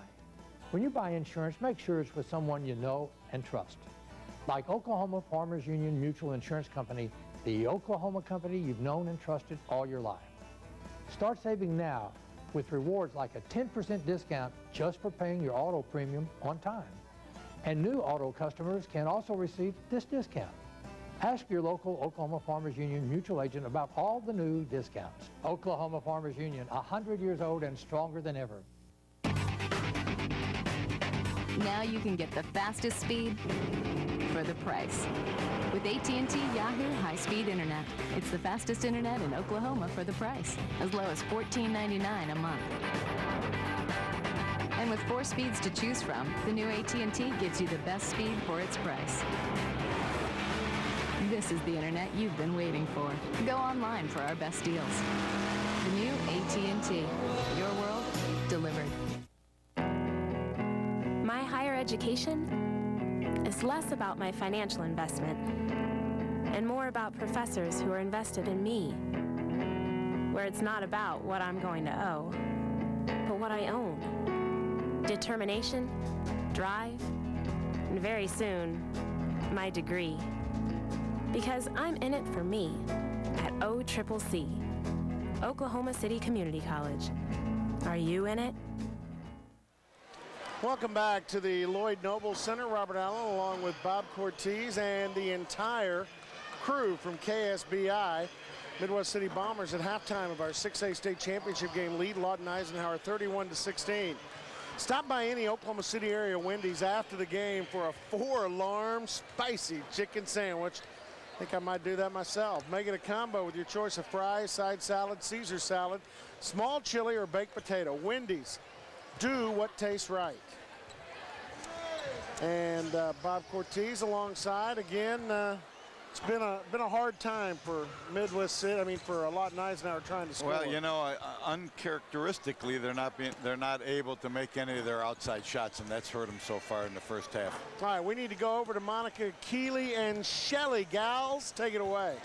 When you buy insurance, make sure it's with someone you know and trust. Like Oklahoma Farmers Union Mutual Insurance Company, the Oklahoma company you've known and trusted all your life. Start saving now with rewards like a 10% discount just for paying your auto premium on time. And new auto customers can also receive this discount. Ask your local Oklahoma Farmers Union mutual agent about all the new discounts. Oklahoma Farmers Union, 100 years old and stronger than ever. Now you can get the fastest speed for the price. With AT&T Yahoo high-speed internet. It's the fastest internet in Oklahoma for the price, as low as $14.99 a month. And with 4 speeds to choose from, the new AT&T gives you the best speed for its price. This is the internet you've been waiting for. Go online for our best deals. The new AT&T. Your world delivered. My higher education is less about my financial investment and more about professors who are invested in me, where it's not about what I'm going to owe, but what I own. Determination, drive, and very soon, my degree. Because I'm in it for me at OCCC, Oklahoma City Community College. Are you in it? Welcome back to the Lloyd Noble Center. Robert Allen along with Bob Cortez and the entire crew from KSBI. Midwest City Bombers at halftime of our 6A state championship game lead Lawton Eisenhower 31-16. Stop by any Oklahoma City area Wendy's after the game for a 4-alarm spicy chicken sandwich. I think I might do that myself. Make it a combo with your choice of fries, side salad, Caesar salad, small chili, or baked potato. Wendy's. Do what tastes right. And Bob Cortez alongside again. It's been a hard time for Midwest City. I mean, for Lawton Eisenhower trying to score. Well, you know, uncharacteristically, they're not able to make any of their outside shots, and that's hurt them so far in the first half. All right, we need to go over to Monica Keeley and Shelley. Gals, take it away.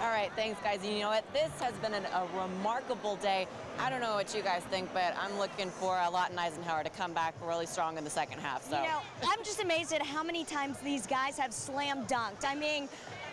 All right, thanks, guys. You know what? This has been a remarkable day. I don't know what you guys think, but I'm looking for Lawton Eisenhower to come back really strong in the second half. So. You know, I'm just amazed at how many times these guys have slam dunked. I mean,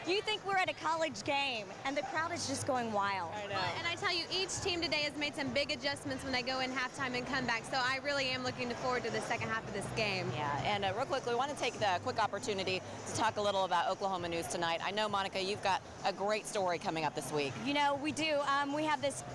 you think we're at a college game, and the crowd is just going wild. I know. And I tell you, each team today has made some big adjustments when they go in halftime and come back. So I really am looking forward to the second half of this game. Yeah, and real quickly, we want to take the quick opportunity to talk a little about Oklahoma news tonight. I know, Monica, you've got a great story coming up this week. You know, we do.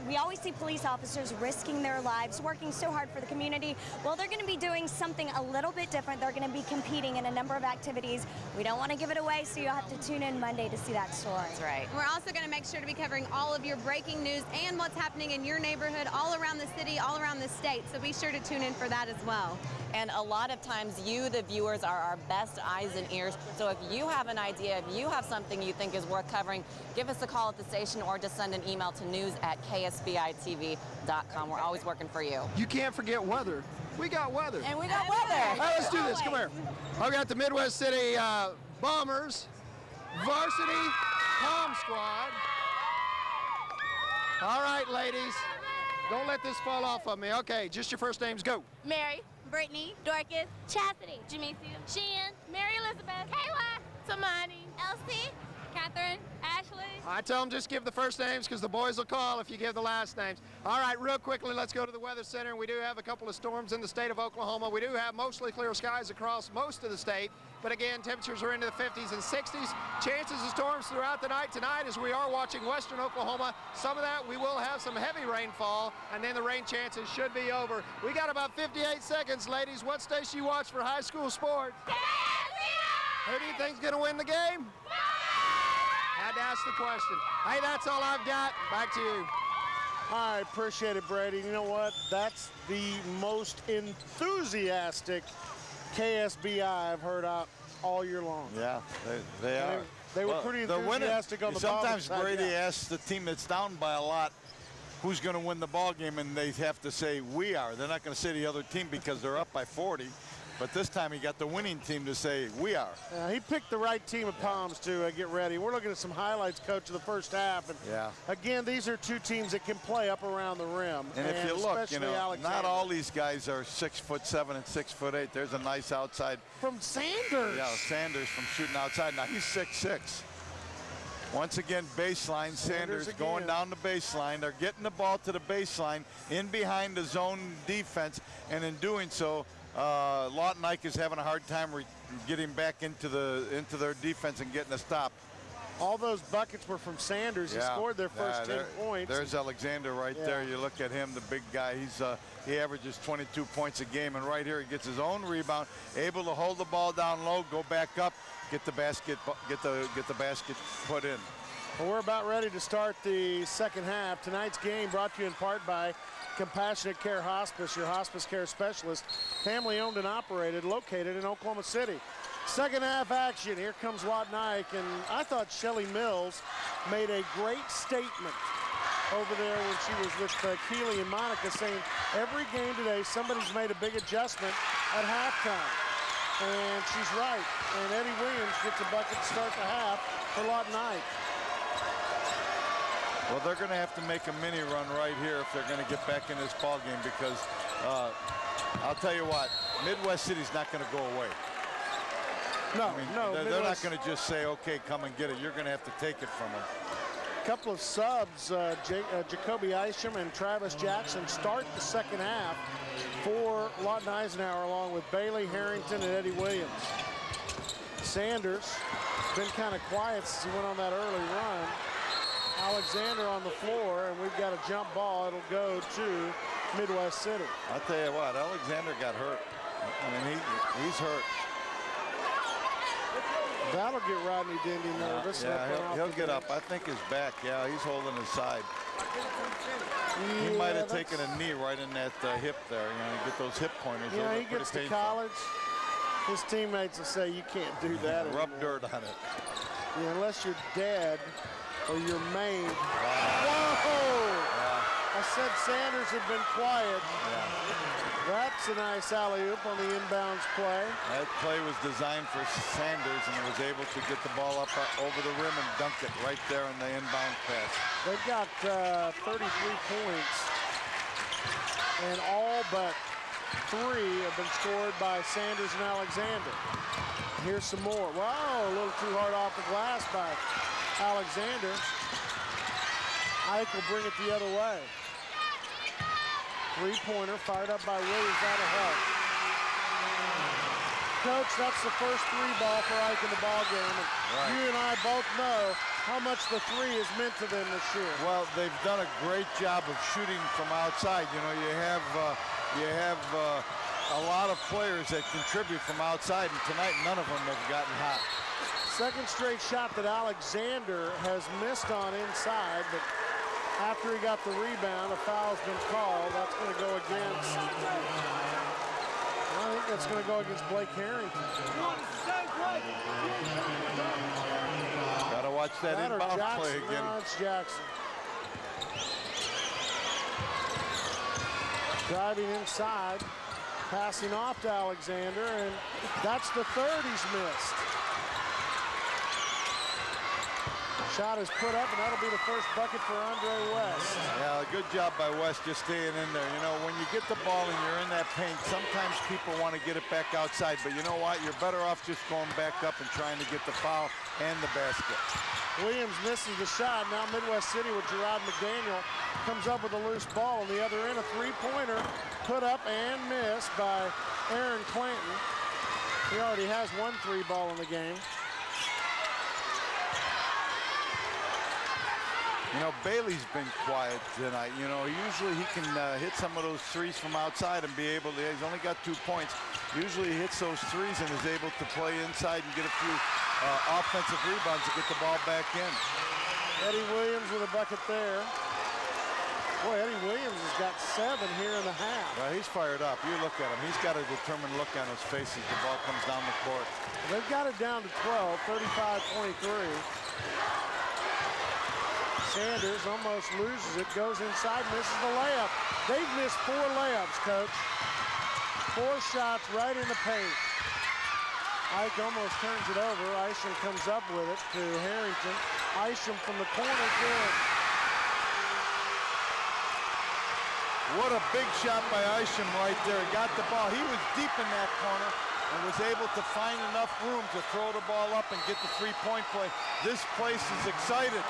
We always see police officers risking their lives, working so hard for the community. Well, they're going to be doing something a little bit different. They're going to be competing in a number of activities. We don't want to give it away, so you'll have to tune in Monday to see that story. That's right. We're also going to make sure to be covering all of your breaking news and what's happening in your neighborhood, all around the city, all around the state. So be sure to tune in for that as well. And a lot of times you, the viewers, are our best eyes and ears. So if you have an idea, if you have something you think is worth covering, give us a call at the station or just send an email to news@ksbitv.com. We're always working for you. You can't forget weather. We got weather. And we got weather. All right, let's do this. Come here. I've got the Midwest City Bombers varsity Palm Squad. All right, ladies. Don't let this fall off of me. Okay, just your first names, go. Mary, Brittany, Dorcas, Chastity, Jamesia, Sheehan, Mary Elizabeth, Kayla, Samani, Elsie, Catherine, Ashley. I tell them just give the first names because the boys will call if you give the last names. All right, real quickly, let's go to the Weather Center. We do have a couple of storms in the state of Oklahoma. We do have mostly clear skies across most of the state. But again, temperatures are into the 50s and 60s. Chances of storms throughout the night tonight as we are watching western Oklahoma. Some of that, we will have some heavy rainfall, and then the rain chances should be over. We got about 58 seconds, ladies. What station you watch for high school sports? Who do you think's going to win the game? Had to ask the question. Hey, that's all I've got. Back to you. I appreciate it, Brady. You know what? That's the most enthusiastic KSBI I've heard out all year long. Yeah, they are. They were pretty enthusiastic on the ball. Sometimes Brady asks the team that's down by a lot who's going to win the ball game, and they have to say we are. They're not going to say the other team because they're up by 40. But this time he got the winning team to say we are. He picked the right team of Palms to get ready. We're looking at some highlights, Coach, of the first half. And again, these are two teams that can play up around the rim. And if you look, you know, Alexander. not all these guys are 6'7" and 6'8". There's a nice outside. From Sanders. Yeah, Sanders from shooting outside. Now he's 6'6". Once again, baseline. Sanders going down the baseline. They're getting the ball to the baseline in behind the zone defense. And in doing so, Lawton Ike is having a hard time getting back into their defense and getting a stop. All those buckets were from Sanders. He scored their first 10 points. There's Alexander right there. You look at him, the big guy. He averages 22 points a game, and right here he gets his own rebound, able to hold the ball down low, go back up, get the basket put in. Well, we're about ready to start the second half. Tonight's game brought to you in part by Compassionate Care Hospice, your hospice care specialist, family owned and operated, located in Oklahoma City. Second half action. Here comes Lawton Ike, and I thought Shelly Mills made a great statement over there when she was with Keely and Monica, saying every game today somebody's made a big adjustment at halftime. And she's right. And Eddie Williams gets a bucket to start the half for Lawton Ike. Well, they're going to have to make a mini run right here if they're going to get back in this ball game, because I'll tell you what, Midwest City's not going to go away. No, they're not going to just say, okay, come and get it. You're going to have to take it from them. A couple of subs, Jacoby Isham and Travis Jackson start the second half for Lawton Eisenhower, along with Bailey, Harrington, and Eddie Williams. Sanders been kind of quiet since he went on that early run. Alexander on the floor, and we've got a jump ball. It'll go to Midwest City. I'll tell you what, Alexander got hurt. I mean, he's hurt. That'll get Rodney Dendy nervous. He'll get up. I think his back, he's holding his side. He might have taken a knee right in that hip there. You get those hip pointers. He gets to college. His teammates will say, you can't do that Rub anymore. dirt on it. Yeah, unless you're dead or you're maimed. Whoa! I said Sanders had been quiet. That's a nice alley-oop on the inbounds play. That play was designed for Sanders, and was able to get the ball up over the rim and dunk it right there in the inbound pass. They've got 33 points, and all but 3 have been scored by Sanders and Alexander. Here's some more. Wow, a little too hard off the glass by Alexander. Ike will bring it the other way. Three-pointer fired up by Williams, that'll help. Coach, that's the first 3 ball for Ike in the ball game. And you and I both know how much the 3 has meant to them this year. Well, they've done a great job of shooting from outside. You know, you have a lot of players that contribute from outside, and tonight none of them have gotten hot. Second straight shot that Alexander has missed on inside, but after he got the rebound, a foul's been called. That's going to go against, I think that's going to go against Blake Harrington. Got to watch that inbound play again. No, it's Jackson. Driving inside, passing off to Alexander, and that's the third he's missed. Shot is put up, and that'll be the first bucket for Andre West. Yeah, good job by West just staying in there. You know, when you get the ball and you're in that paint, sometimes people want to get it back outside, but you know what? You're better off just going back up and trying to get the foul and the basket. Williams misses the shot. Now Midwest City with Gerard McDaniel comes up with a loose ball on the other end. A three-pointer put up and missed by Aaron Clanton. He already has 1 3-ball in the game. You know, Bailey's been quiet tonight. You know, usually he can hit some of those threes from outside and be able to, he's only got 2 points. Usually he hits those threes and is able to play inside and get a few offensive rebounds to get the ball back in. Eddie Williams with a bucket there. Boy, Eddie Williams has got 7 here in the half. Well, he's fired up. You look at him. He's got a determined look on his face as the ball comes down the court. They've got it down to 12, 35-23. Sanders almost loses it, goes inside, misses the layup. They've missed 4 layups, Coach. 4 shots right in the paint. Ike almost turns it over. Isham comes up with it to Harrington. Isham from the corner, good. What a big shot by Isham right there. He got the ball. He was deep in that corner and was able to find enough room to throw the ball up and get the 3-point play. This place is excited.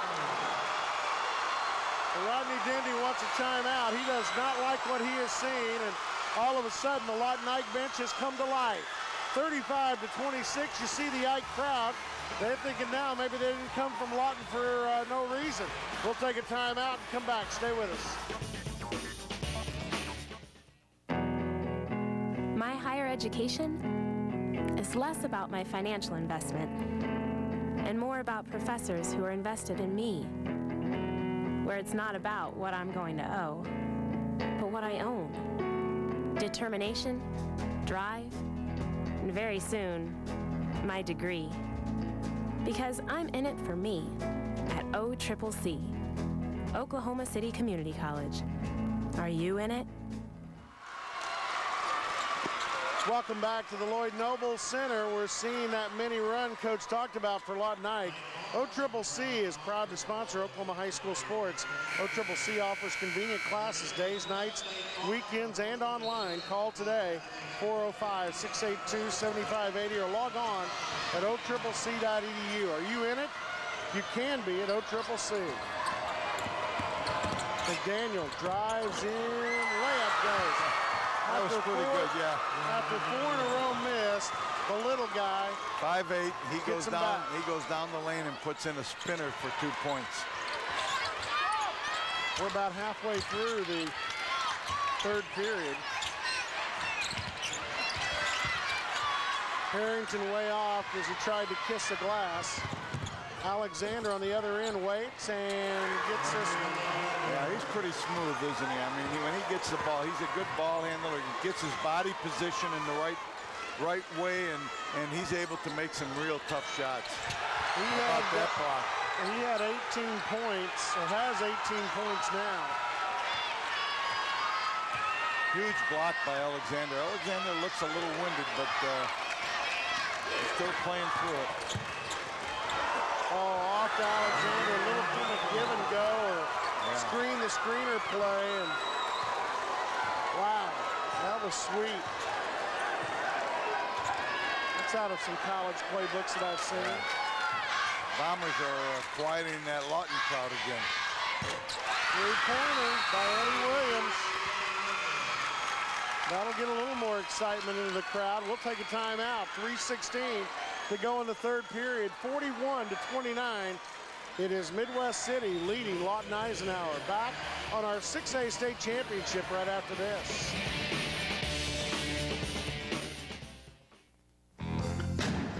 Rodney Dendy wants a timeout. He does not like what he has seen, and all of a sudden the Lawton Ike bench has come to life. 35-26. You see the Ike crowd. They're thinking now maybe they didn't come from Lawton for no reason. We'll take a timeout and come back. Stay with us. My higher education is less about my financial investment and more about professors who are invested in me, where it's not about what I'm going to owe, but what I own. Determination, drive, and very soon, my degree. Because I'm in it for me at OCCC, Oklahoma City Community College. Are you in it? Welcome back to the Lloyd Noble Center. We're seeing that mini run Coach talked about for Lawton Ike. OCCC is proud to sponsor Oklahoma high school sports. OCCC offers convenient classes days, nights, weekends, and online. Call today, 405-682-7580, or log on at occc.edu. Are you in it? You can be at OCCC. McDaniel drives in, layup goes. That was pretty good, yeah. After 4 in a row missed, the little guy 5'8", he goes down. back. He goes down the lane and puts in a spinner for 2 points. We're about halfway through the third period. Harrington way off as he tried to kiss the glass. Alexander on the other end waits and gets this one. Yeah, he's pretty smooth, isn't he? I mean, when he gets the ball, he's a good ball handler. He gets his body position in the right way, and he's able to make some real tough shots. He had 18 points, or has 18 points now. Huge block by Alexander. Alexander looks a little winded, but he's still playing through it. Oh, off to Alexander, a little bit of give and go, or screen the screener play, and wow, that was sweet. That's out of some college playbooks that I've seen. Bombers are quieting that Lawton crowd again. Three-pointer by Eddie Williams. That'll get a little more excitement into the crowd. We'll take a timeout. 3:16 to go in the third period. 41-29. It is Midwest City leading Lawton Eisenhower. Back on our 6A state championship right after this.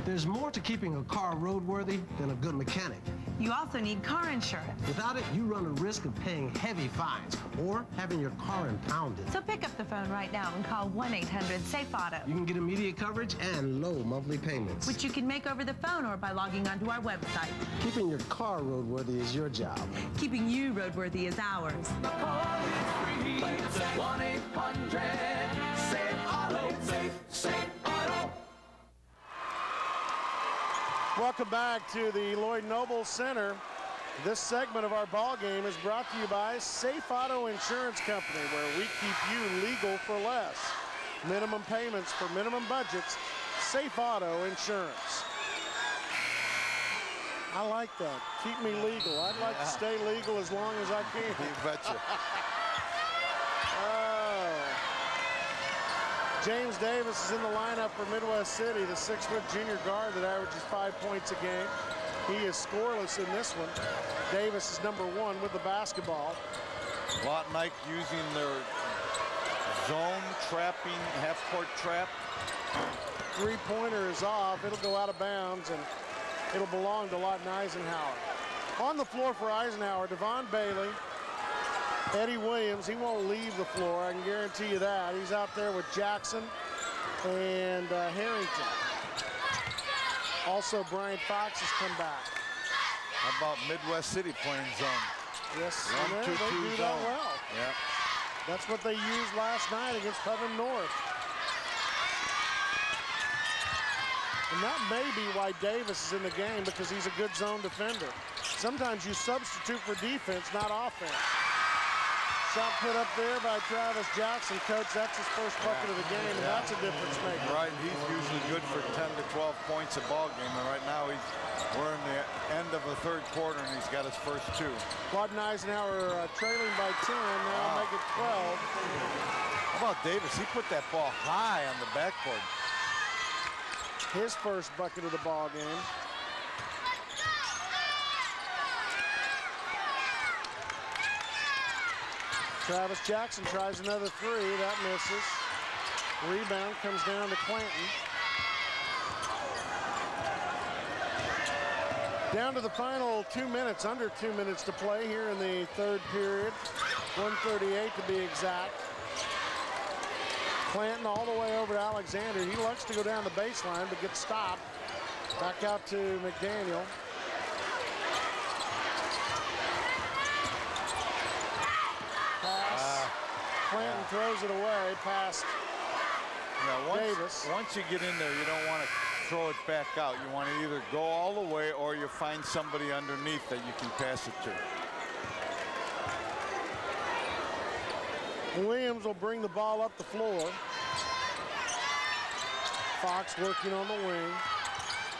There's more to keeping a car roadworthy than a good mechanic. You also need car insurance. Without it, you run a risk of paying heavy fines or having your car impounded. So pick up the phone right now and call 1-800-SAFE-AUTO. You can get immediate coverage and low monthly payments, which you can make over the phone or by logging onto our website. Keeping your car roadworthy is your job. Keeping you roadworthy is ours. Call is free. 1-800-SAFE-AUTO. Safe Auto. Welcome back to the Lloyd Noble Center. This segment of our ball game is brought to you by Safe Auto Insurance Company, where we keep you legal for less. Minimum payments for minimum budgets. Safe Auto Insurance. I like that. Keep me legal. I'd like to stay legal as long as I can. You betcha. James Davis is in the lineup for Midwest City, the 6-foot junior guard that averages 5 points a game. He is scoreless in this one. Davis is number 1 with the basketball. Lawton Ike using their zone trapping, half-court trap. Three-pointer is off. It'll go out of bounds, and it'll belong to Lawton Eisenhower. On the floor for Eisenhower, Devon Bailey, Eddie Williams. He won't leave the floor, I can guarantee you that. He's out there with Jackson and Harrington. Also, Brian Fox has come back. How about Midwest City playing zone? Yes, 1-2-2 they do that zone. well. Yeah. That's what they used last night against Pullman North. And that may be why Davis is in the game, because he's a good zone defender. Sometimes you substitute for defense, not offense. Shot put up there by Travis Jackson. Coach, that's his first bucket of the game, and that's a difference maker. Right, and he's usually good for 10 to 12 points a ball game, and right now we're in the end of the third quarter, and he's got his first 2. Lawton Eisenhower trailing by 10, now make it 12. How about Davis? He put that ball high on the backboard. his first bucket of the ball game. Travis Jackson tries another three. That misses. Rebound comes down to Clanton. Down to the final 2 minutes, under 2 minutes to play here in the third period. 1:38 to be exact. Clanton all the way over to Alexander. He likes to go down the baseline, but gets stopped. Back out to McDaniel. Pass. Clanton throws it away past Davis. Once you get in there, you don't want to throw it back out. You want to either go all the way or you find somebody underneath that you can pass it to. Williams will bring the ball up the floor. Fox working on the wing.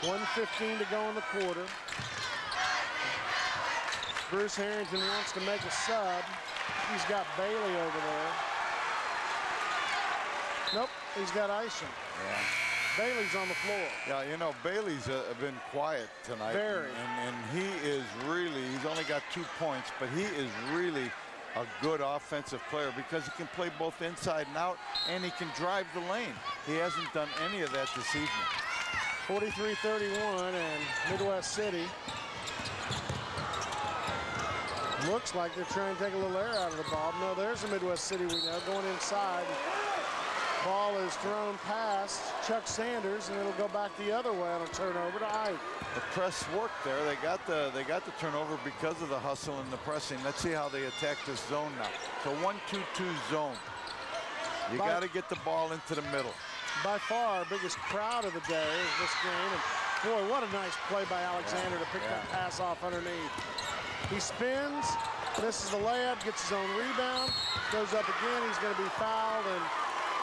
1:15 to go in the quarter. Bruce Harrington wants to make a sub. He's got Bailey over there. Nope, he's got Isham. Yeah. Bailey's on the floor. Yeah, you know, Bailey's been quiet tonight. Very. And he is really, he's only got 2 points, but he is really a good offensive player because he can play both inside and out, and he can drive the lane. He hasn't done any of that this evening. 43-31, and Midwest City looks like they're trying to take a little air out of the ball. No, there's the Midwest City we know going inside. Ball is thrown past Chuck Sanders, and it'll go back the other way on a turnover to Ike. The press worked there. They got the turnover because of the hustle and the pressing. Let's see how they attack this zone now. So 1-2-2 zone. You got to get the ball into the middle. By far, our biggest crowd of the day is this game. And boy, what a nice play by Alexander to pick that pass off underneath. He spins, misses the layup, gets his own rebound, goes up again. He's going to be fouled, and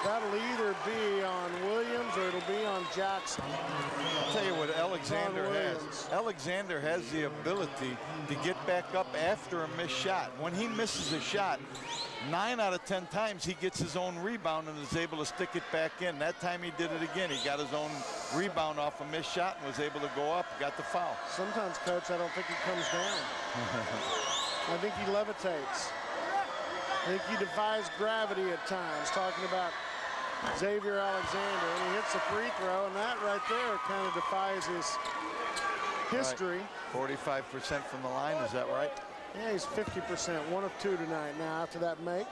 that'll either be on Williams or it'll be on Jackson. I'll tell you what Alexander has. Alexander has the ability to get back up after a missed shot. When he misses a shot, 9 out of 10 times he gets his own rebound and is able to stick it back in. That time he did it again. He got his own rebound off a missed shot and was able to go up, got the foul. Sometimes, Coach, I don't think he comes down. I think he levitates. I think he defies gravity at times, talking about Xavier Alexander, and he hits a free throw, and that right there kind of defies his history. Right. 45% from the line, is that right? Yeah, he's 50%, 1 of 2 tonight. Now after that make,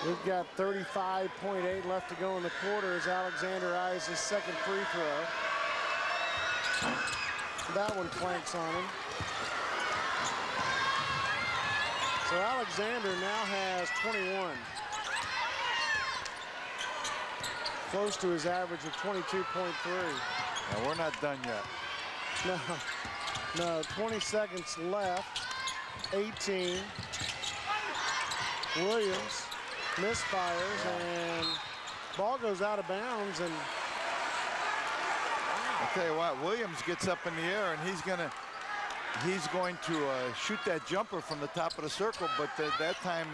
we've got 35.8 left to go in the quarter as Alexander eyes his second free throw. That one clanks on him. So Alexander now has 21. Close to his average of 22.3. Now we're not done yet. No, 20 seconds left. 18. Williams misfires, and ball goes out of bounds. And I'll tell you what, Williams gets up in the air, and he's going to shoot that jumper from the top of the circle, but that time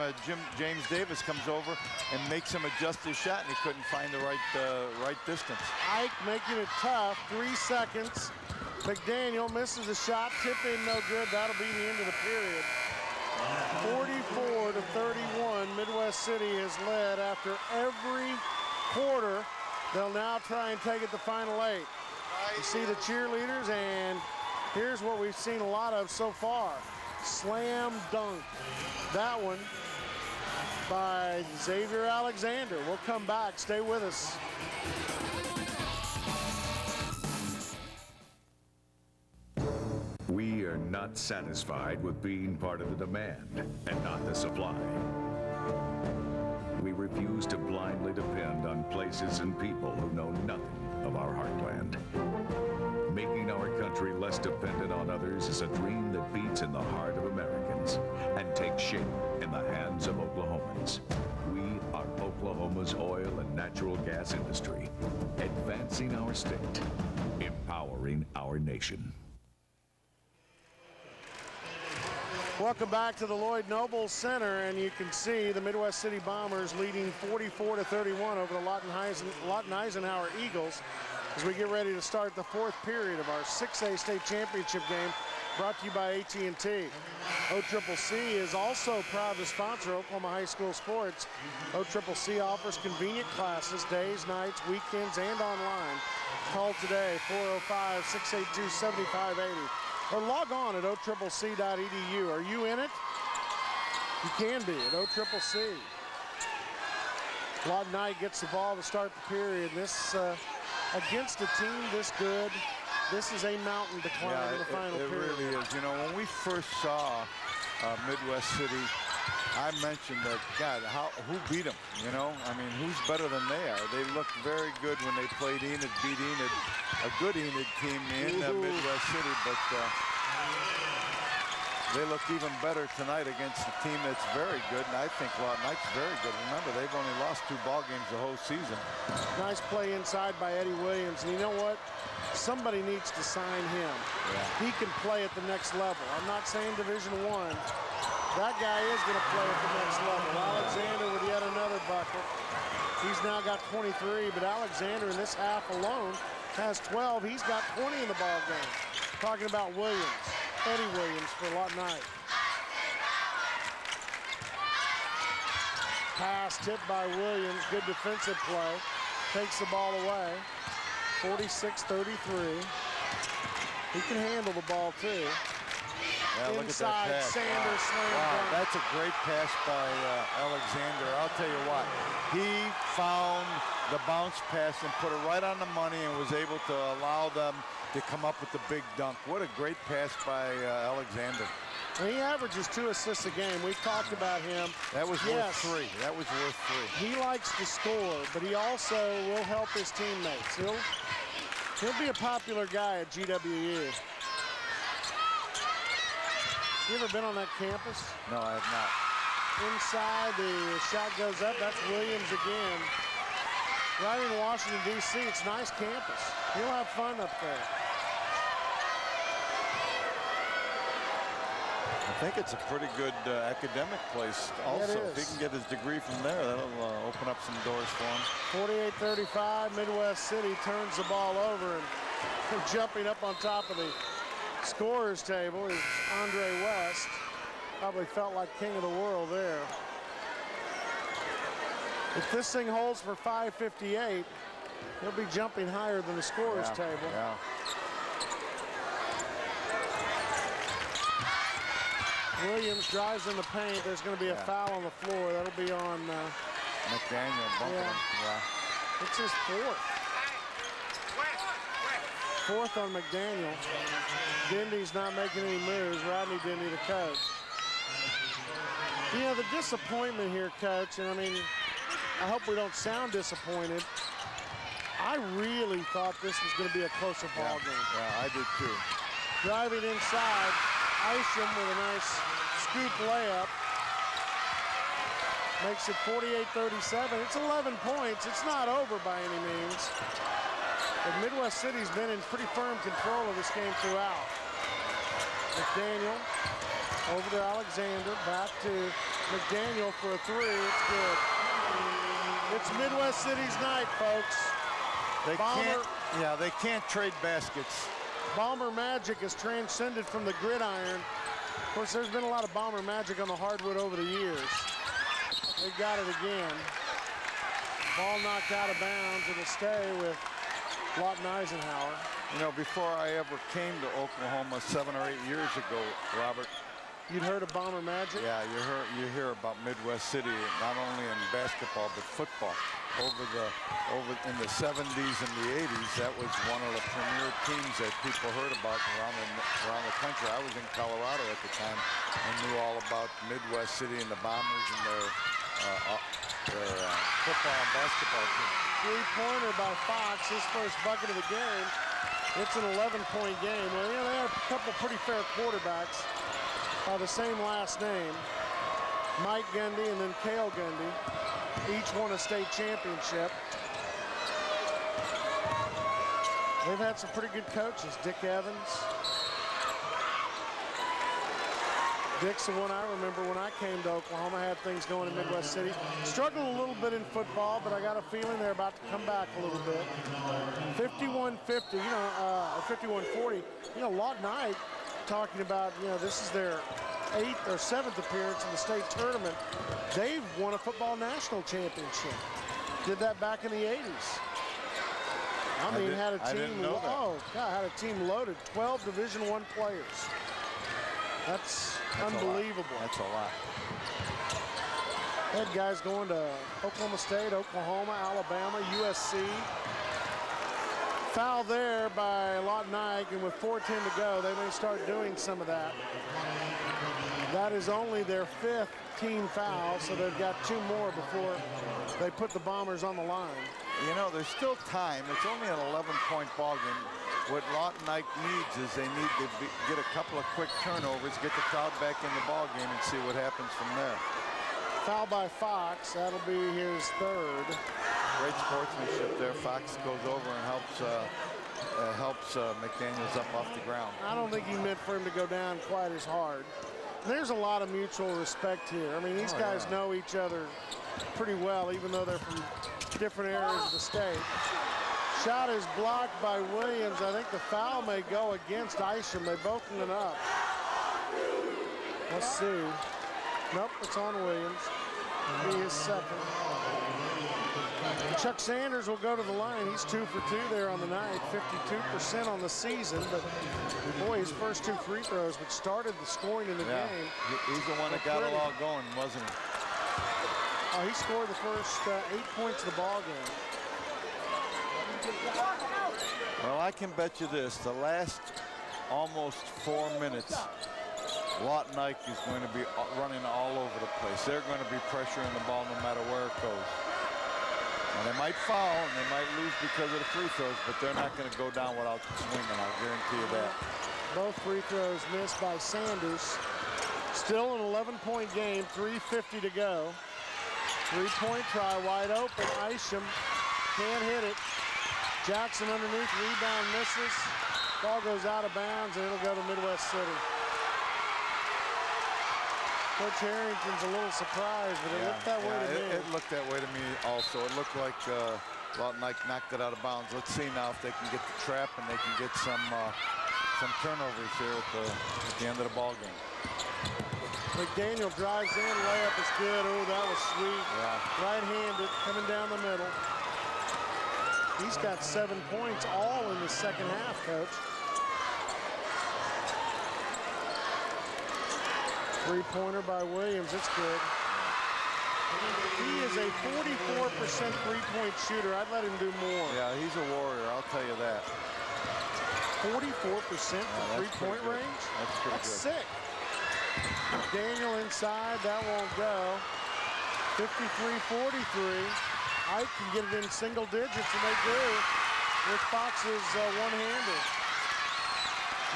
James Davis comes over and makes him adjust his shot, and he couldn't find the right distance. Ike making it tough. 3 seconds. McDaniel misses a shot. Tip in, no good. That'll be the end of the period. 44-31. Midwest City has led after every quarter. They'll now try and take it the final 8. You see the cheerleaders, and here's what we've seen a lot of so far. Slam dunk. That one by Xavier Alexander. We'll come back. Stay with us. We are not satisfied with being part of the demand and not the supply. We refuse to blindly depend on places and people who know nothing of our heartland. Making our country less dependent on others is a dream that beats in the heart of Americans and takes shape in the hands of Oklahomans. We are Oklahoma's oil and natural gas industry, advancing our state, empowering our nation. Welcome back to the Lloyd Noble Center, and you can see the Midwest City Bombers leading 44-31 over the Lawton Eisenhower Eagles. as we get ready to start the fourth period of our 6A state championship game, brought to you by AT&T. OCCC is also proud to sponsor Oklahoma high school sports. OCCC offers convenient classes, days, nights, weekends, and online. Call today, 405-682-7580, or log on at occc.edu. Are you in it? You can be at OCCC. Lawton Knight gets the ball to start the period. This against a team this good, this is a mountain to climb in the final period. It really is. You know, when we first saw Midwest City, I mentioned that, God, who beat them? You know, I mean, who's better than they are? They looked very good when they played Enid, beat Enid, a good Enid team in Midwest City, but they look even better tonight against a team that's very good, and I think Lawton Knight's very good. Remember, they've only lost 2 ball games the whole season. Nice play inside by Eddie Williams, and you know what? Somebody needs to sign him. Yeah. He can play at the next level. I'm not saying Division I. That guy is going to play at the next level. Alexander with yet another bucket. He's now got 23, but Alexander in this half alone has 12. He's got 20 in the ball game. Talking about Williams. Eddie Williams for Lawton Knight. Pass tipped by Williams. Good defensive play. Takes the ball away. 46-33. He can handle the ball too. Yeah, look inside, at that pass. Sanders slam dunk. That's a great pass by Alexander. I'll tell you what, he found the bounce pass and put it right on the money and was able to allow them to come up with the big dunk. What a great pass by Alexander. He averages 2 assists a game. We've talked about him. That was worth 3. That was worth 3. He likes to score, but he also will help his teammates. He'll be a popular guy at GWU. You ever been on that campus? No, I have not. Inside, the shot goes up. That's Williams again. Right in Washington, D.C. It's a nice campus. He'll have fun up there. I think it's a pretty good academic place also. If he can get his degree from there, that'll open up some doors for him. 48-35, Midwest City turns the ball over, and jumping up on top of the scorer's table is Andre West. Probably felt like king of the world there. If this thing holds for 5:58, he'll be jumping higher than the scorer's table. Yeah. Williams drives in the paint. There's going to be a foul on the floor. That'll be on McDaniel bumping him. Yeah. It's his 4th. 4th on McDaniel. Dindy's not making any moves. Rodney Dindy, the coach. You know, the disappointment here, Coach, and I mean, I hope we don't sound disappointed. I really thought this was going to be a closer ball game. Yeah, I did too. Driving inside, Isham with a nice scoop layup. Makes it 48-37. It's 11 points. It's not over by any means. But Midwest City's been in pretty firm control of this game throughout. McDaniel over to Alexander, back to McDaniel for a 3. It's good. It's Midwest City's night, folks. They can't trade baskets. Bomber magic has transcended from the gridiron. Of course, there's been a lot of Bomber magic on the hardwood over the years. They got it again. Ball knocked out of bounds, and it'll stay with Lawton Eisenhower. You know, before I ever came to Oklahoma 7 or 8 years ago, Robert. You'd heard of Bomber magic? Yeah, you hear about Midwest City, not only in basketball, but football. In the 70s and the 80s, that was one of the premier teams that people heard about around the country. I was in Colorado at the time and knew all about Midwest City and the Bombers and their football and basketball team. 3-pointer by Fox, his first bucket of the game. It's an 11-point game. Well, yeah, they had a couple pretty fair quarterbacks by the same last name. Mike Gundy and then Cale Gundy. Each won a state championship. They've had some pretty good coaches. Dick Evans. Dick's the one I remember when I came to Oklahoma, had things going in Midwest City. Struggled a little bit in football, but I got a feeling they're about to come back a little bit. 51-50, 51-40. Lawton Knight talking about, this is their 8th or 7th appearance in the state tournament. They've won a football national championship. Did that back in the 80s. Had a team. Had a team loaded. 12 Division I players. That's unbelievable. That's a lot. Had guys going to Oklahoma State, Oklahoma, Alabama, USC. Foul there by Lawton Knight, and with 4:10 to go, they may start doing some of that. That is only their 5th team foul, so they've got 2 more before they put the Bombers on the line. There's still time. It's only an 11-point ball game. What Lawton Knight needs is they need to get a couple of quick turnovers, get the crowd back in the ball game, and see what happens from there. Foul by Fox. That'll be his 3rd. Great sportsmanship there. Fox goes over and helps McDaniels up off the ground. I don't think he meant for him to go down quite as hard. There's a lot of mutual respect here. These guys know each other pretty well, even though they're from different areas of the state. Shot is blocked by Williams. I think the foul may go against Isham. They both went up. Let's see. Nope, it's on Williams. It'll be his 2nd. Chuck Sanders will go to the line. He's 2 for 2 there on the night, 52% on the season. But boy, his first 2 free throws, which started the scoring in the game. He's the one that got it all going, wasn't he? Oh, he scored the first 8 points of the ball game. Well, I can bet you this. The last almost 4 minutes, Lawton Knight is going to be running all over the place. They're going to be pressuring the ball no matter where it goes. And they might foul and they might lose because of the free throws, but they're not going to go down without swinging, I'll guarantee you that. Both free throws missed by Sanders. Still an 11-point game, 3:50 to go. 3-point try, wide open. Isham can't hit it. Jackson underneath, rebound misses. Ball goes out of bounds, and it'll go to Midwest City. Coach Harrington's a little surprised, but it looked that way to me. It looked that way to me also. It looked like Lawton Knight knocked it out of bounds. Let's see now if they can get the trap and they can get some turnovers here at the end of the ball game. McDaniel drives in, layup is good. Oh, that was sweet. Yeah. Right-handed, coming down the middle. He's got 7 points all in the second half, Coach. Three-pointer by Williams, it's good. He is a 44% three-point shooter. I'd let him do more. Yeah, he's a warrior, I'll tell you that. 44% three-point range? That's sick. Daniel inside, that won't go. 53-43. Ike can get it in single digits, and they do with Fox's one-hander.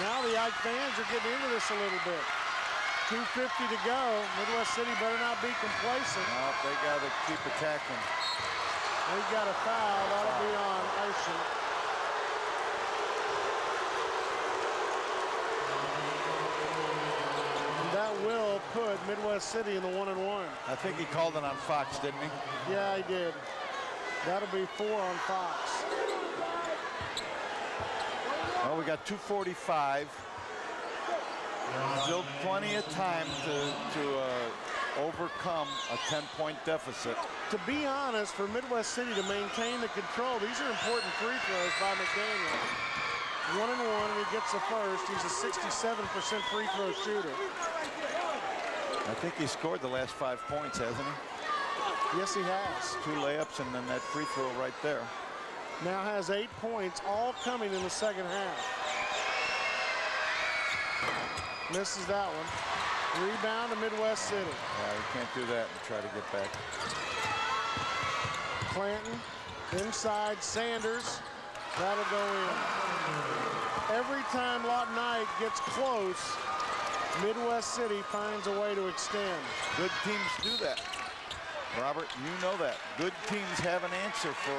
Now the Ike fans are getting into this a little bit. 2:50 to go. Midwest City better not be complacent. No, they got to keep attacking. They got a foul. That'll be on Isham. And that will put Midwest City in the 1-1. I think he called it on Fox, didn't he? Yeah, he did. That'll be 4 on Fox. Well, we got 2:45. Still plenty of time to overcome a 10-point deficit. To be honest, for Midwest City to maintain the control, these are important free throws by McDaniel. 1 and 1, and he gets the first. He's a 67% free throw shooter. I think he scored the last 5 points, hasn't he? Yes, he has. 2 layups and then that free throw right there. Now has 8 points, all coming in the second half. Misses that one. Rebound to Midwest City. Yeah, you can't do that and try to get back. Clanton, inside Sanders. That'll go in. Every time Lawton Knight gets close, Midwest City finds a way to extend. Good teams do that. Robert, you know that. Good teams have an answer for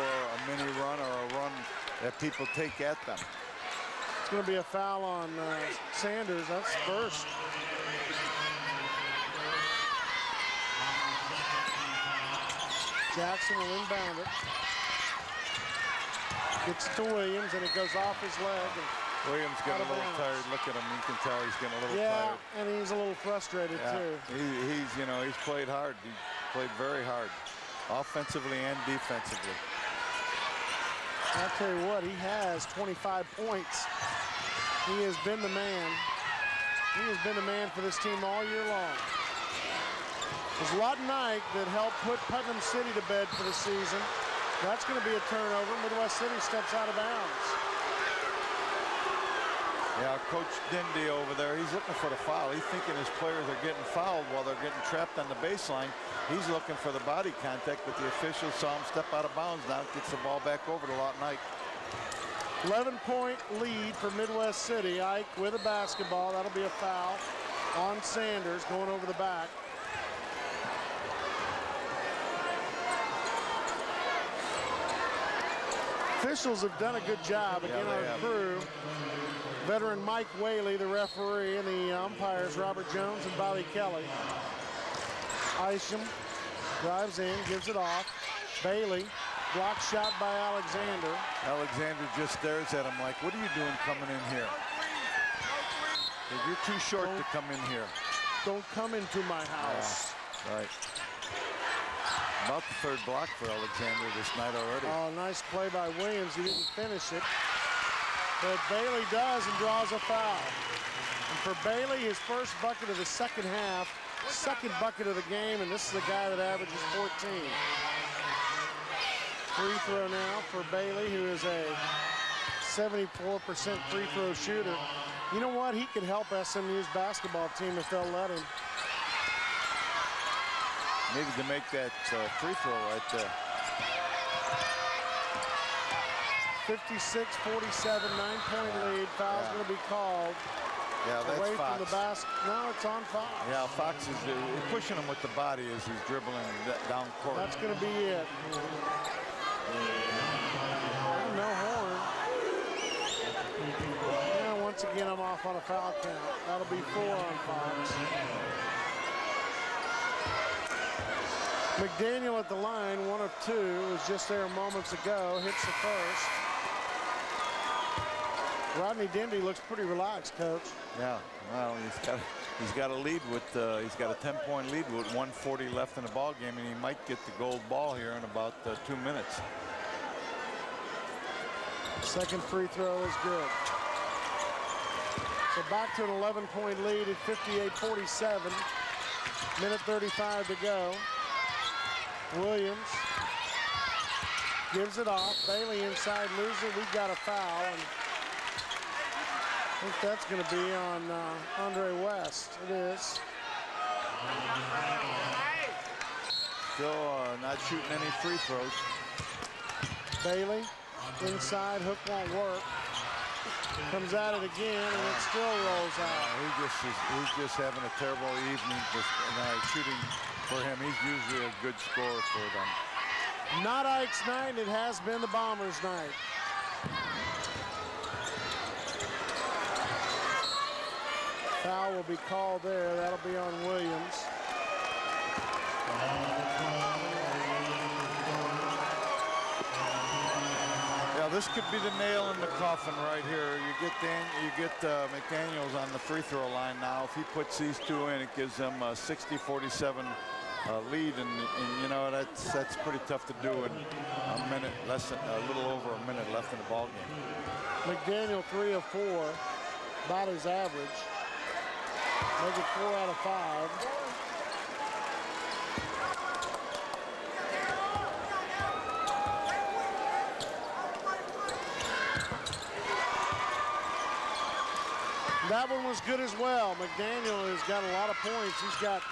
a mini run or a run that people take at them. It's going to be a foul on Sanders. That's first. Jackson will inbound it. Gets it to Williams, and it goes off his leg. Williams getting a little tired. Look at him. You can tell he's getting a little tired. Yeah, and he's a little frustrated, too. He's played hard. He played very hard, offensively and defensively. I'll tell you what, he has 25 points. He has been the man. He has been the man for this team all year long. It was Lawton Ike that helped put Putnam City to bed for the season. That's going to be a turnover. Midwest City steps out of bounds. Yeah, Coach Dindy over there, he's looking for the foul. He's thinking his players are getting fouled while they're getting trapped on the baseline. He's looking for the body contact, but the officials saw him step out of bounds now. Gets the ball back over to Lawton Ike. 11-point lead for Midwest City. Ike with a basketball. That'll be a foul on Sanders going over the back. Officials have done a good job. Again, our crew. Veteran Mike Whaley, the referee, and the umpires, Robert Jones and Bobby Kelly. Isham drives in, gives it off. Bailey, block shot by Alexander. Alexander just stares at him like, what are you doing coming in here? You're too short to come in here. Don't come into my house. Yeah, right. About the third block for Alexander this night already. Oh, nice play by Williams. He didn't finish it. But Bailey does and draws a foul. And for Bailey, his first bucket of the second half, second bucket of the game, and this is a guy that averages 14. Free throw now for Bailey, who is a 74% free throw shooter. You know what? He could help SMU's basketball team if they'll let him. Needed to make that free throw right there. 56-47, 9-point lead. Foul's going to be called. Yeah, that's away Fox. from the basket. No, it's on Fox. Yeah, Fox is pushing him with the body as he's dribbling down court. That's going to be it. No horn. Yeah, once again, I'm off on a foul count. That'll be 4 on Fox. McDaniel at the line, 1 of 2, was just there moments ago, hits the first. Rodney Dindy looks pretty relaxed, Coach. Yeah, well, he's got a lead with he's got a 10-point lead with 1:40 left in the ball game, and he might get the gold ball here in about 2 minutes. Second free throw is good. So back to an 11-point lead at 58-47. Minute 35 to go. Williams gives it off. Bailey inside loses it. We've got a foul. And I think that's going to be on Andre West. It is. Still not shooting any free throws. Bailey inside, hook won't work. Comes at it again, and it still rolls out. He's just having a terrible evening tonight. Shooting for him, he's usually a good scorer for them. Not Ike's night, it has been the Bombers' night. Foul will be called there. That'll be on Williams. Yeah, this could be the nail in the coffin right here. You get McDaniels on the free throw line now. If he puts these two in, it gives them a 60-47 lead, and you know that's pretty tough to do in a minute, a little over a minute left in the ball game. McDaniel 3 of 4, about his average. Make it 4 out of 5. That one was good as well. McDaniel has got a lot of points. He's got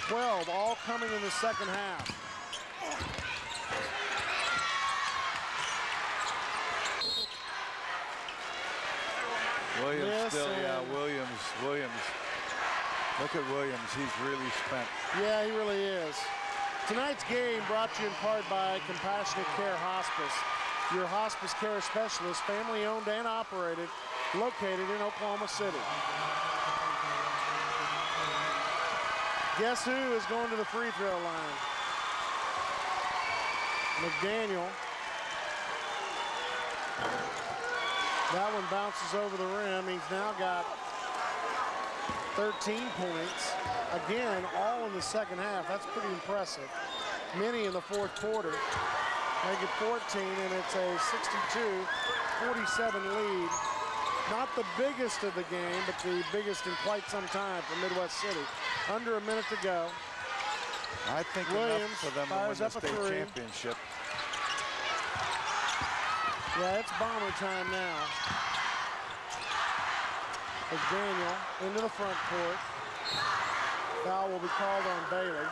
12, all coming in the second half. Williams still, yeah, Williams. Look at Williams, he's really spent. Yeah, he really is. Tonight's game brought to you in part by Compassionate Care Hospice, your hospice care specialist, family owned and operated, located in Oklahoma City. Guess who is going to the free throw line? McDaniel. That one bounces over the rim. He's now got 13 points. Again, all in the second half. That's pretty impressive. Many in the fourth quarter. Make it 14, and it's a 62-47 lead. Not the biggest of the game, but the biggest in quite some time for Midwest City. Under a minute to go. I think Williams enough for them to win fires the up a state three. championship. Yeah, it's Bomber time now. McDaniel into the front court. Foul will be called on Bailey.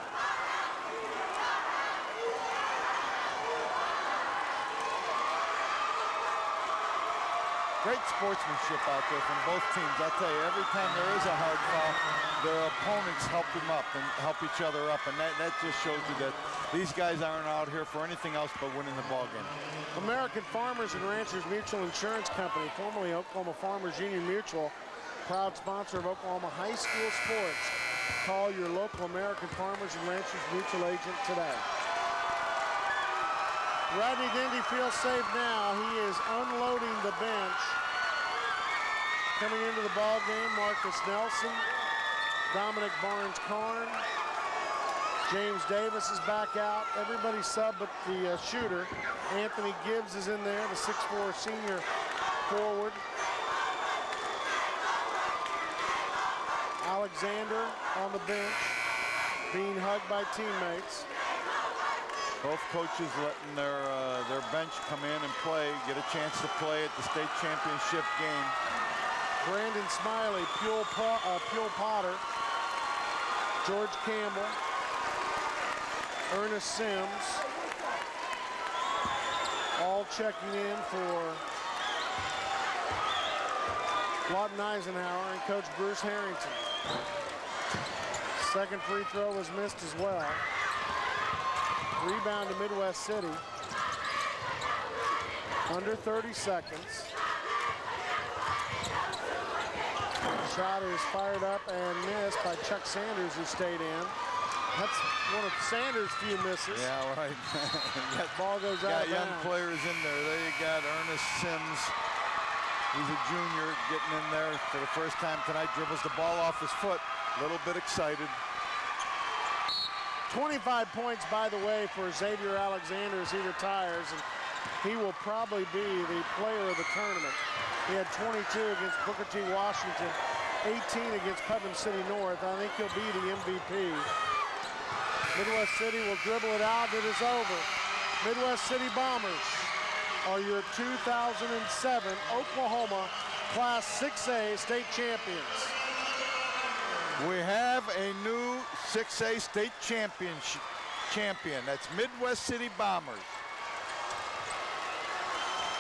Great sportsmanship out there from both teams. I'll tell you, every time there is a hard foul, their opponents help them up and help each other up. And that just shows you that these guys aren't out here for anything else but winning the ball game. American Farmers and Ranchers Mutual Insurance Company, formerly Oklahoma Farmers Union Mutual, proud sponsor of Oklahoma high school sports. Call your local American Farmers and Ranchers Mutual agent today. Rodney Dendy feels safe now. He is unloading the bench. Coming into the ball game, Marcus Nelson, Dominic Barnes-Karn, James Davis is back out. Everybody sub but the shooter. Anthony Gibbs is in there, the 6'4" senior forward. Alexander on the bench, being hugged by teammates. Both coaches letting their bench come in and play, get a chance to play at the state championship game. Brandon Smiley, Pule Potter, George Campbell, Ernest Sims, all checking in for Lawton Eisenhower and Coach Bruce Harrington. Second free throw was missed as well. Rebound to Midwest City. Under 30 seconds. Shot is fired up and missed by Chuck Sanders, who stayed in. That's one of Sanders' few misses. Yeah, right. Ball goes out of young bounds. players in there. There you got Ernest Sims. He's a junior getting in there for the first time tonight. Dribbles the ball off his foot. A little bit excited. 25 points, by the way, for Xavier Alexander as he retires, and he will probably be the player of the tournament. He had 22 against Booker T. Washington, 18 against Putnam City North. I think he'll be the MVP. Midwest City will dribble it out. It is over. Midwest City Bombers are your 2007 Oklahoma Class 6A state champions. We have a new 6A state champion. That's Midwest City Bombers.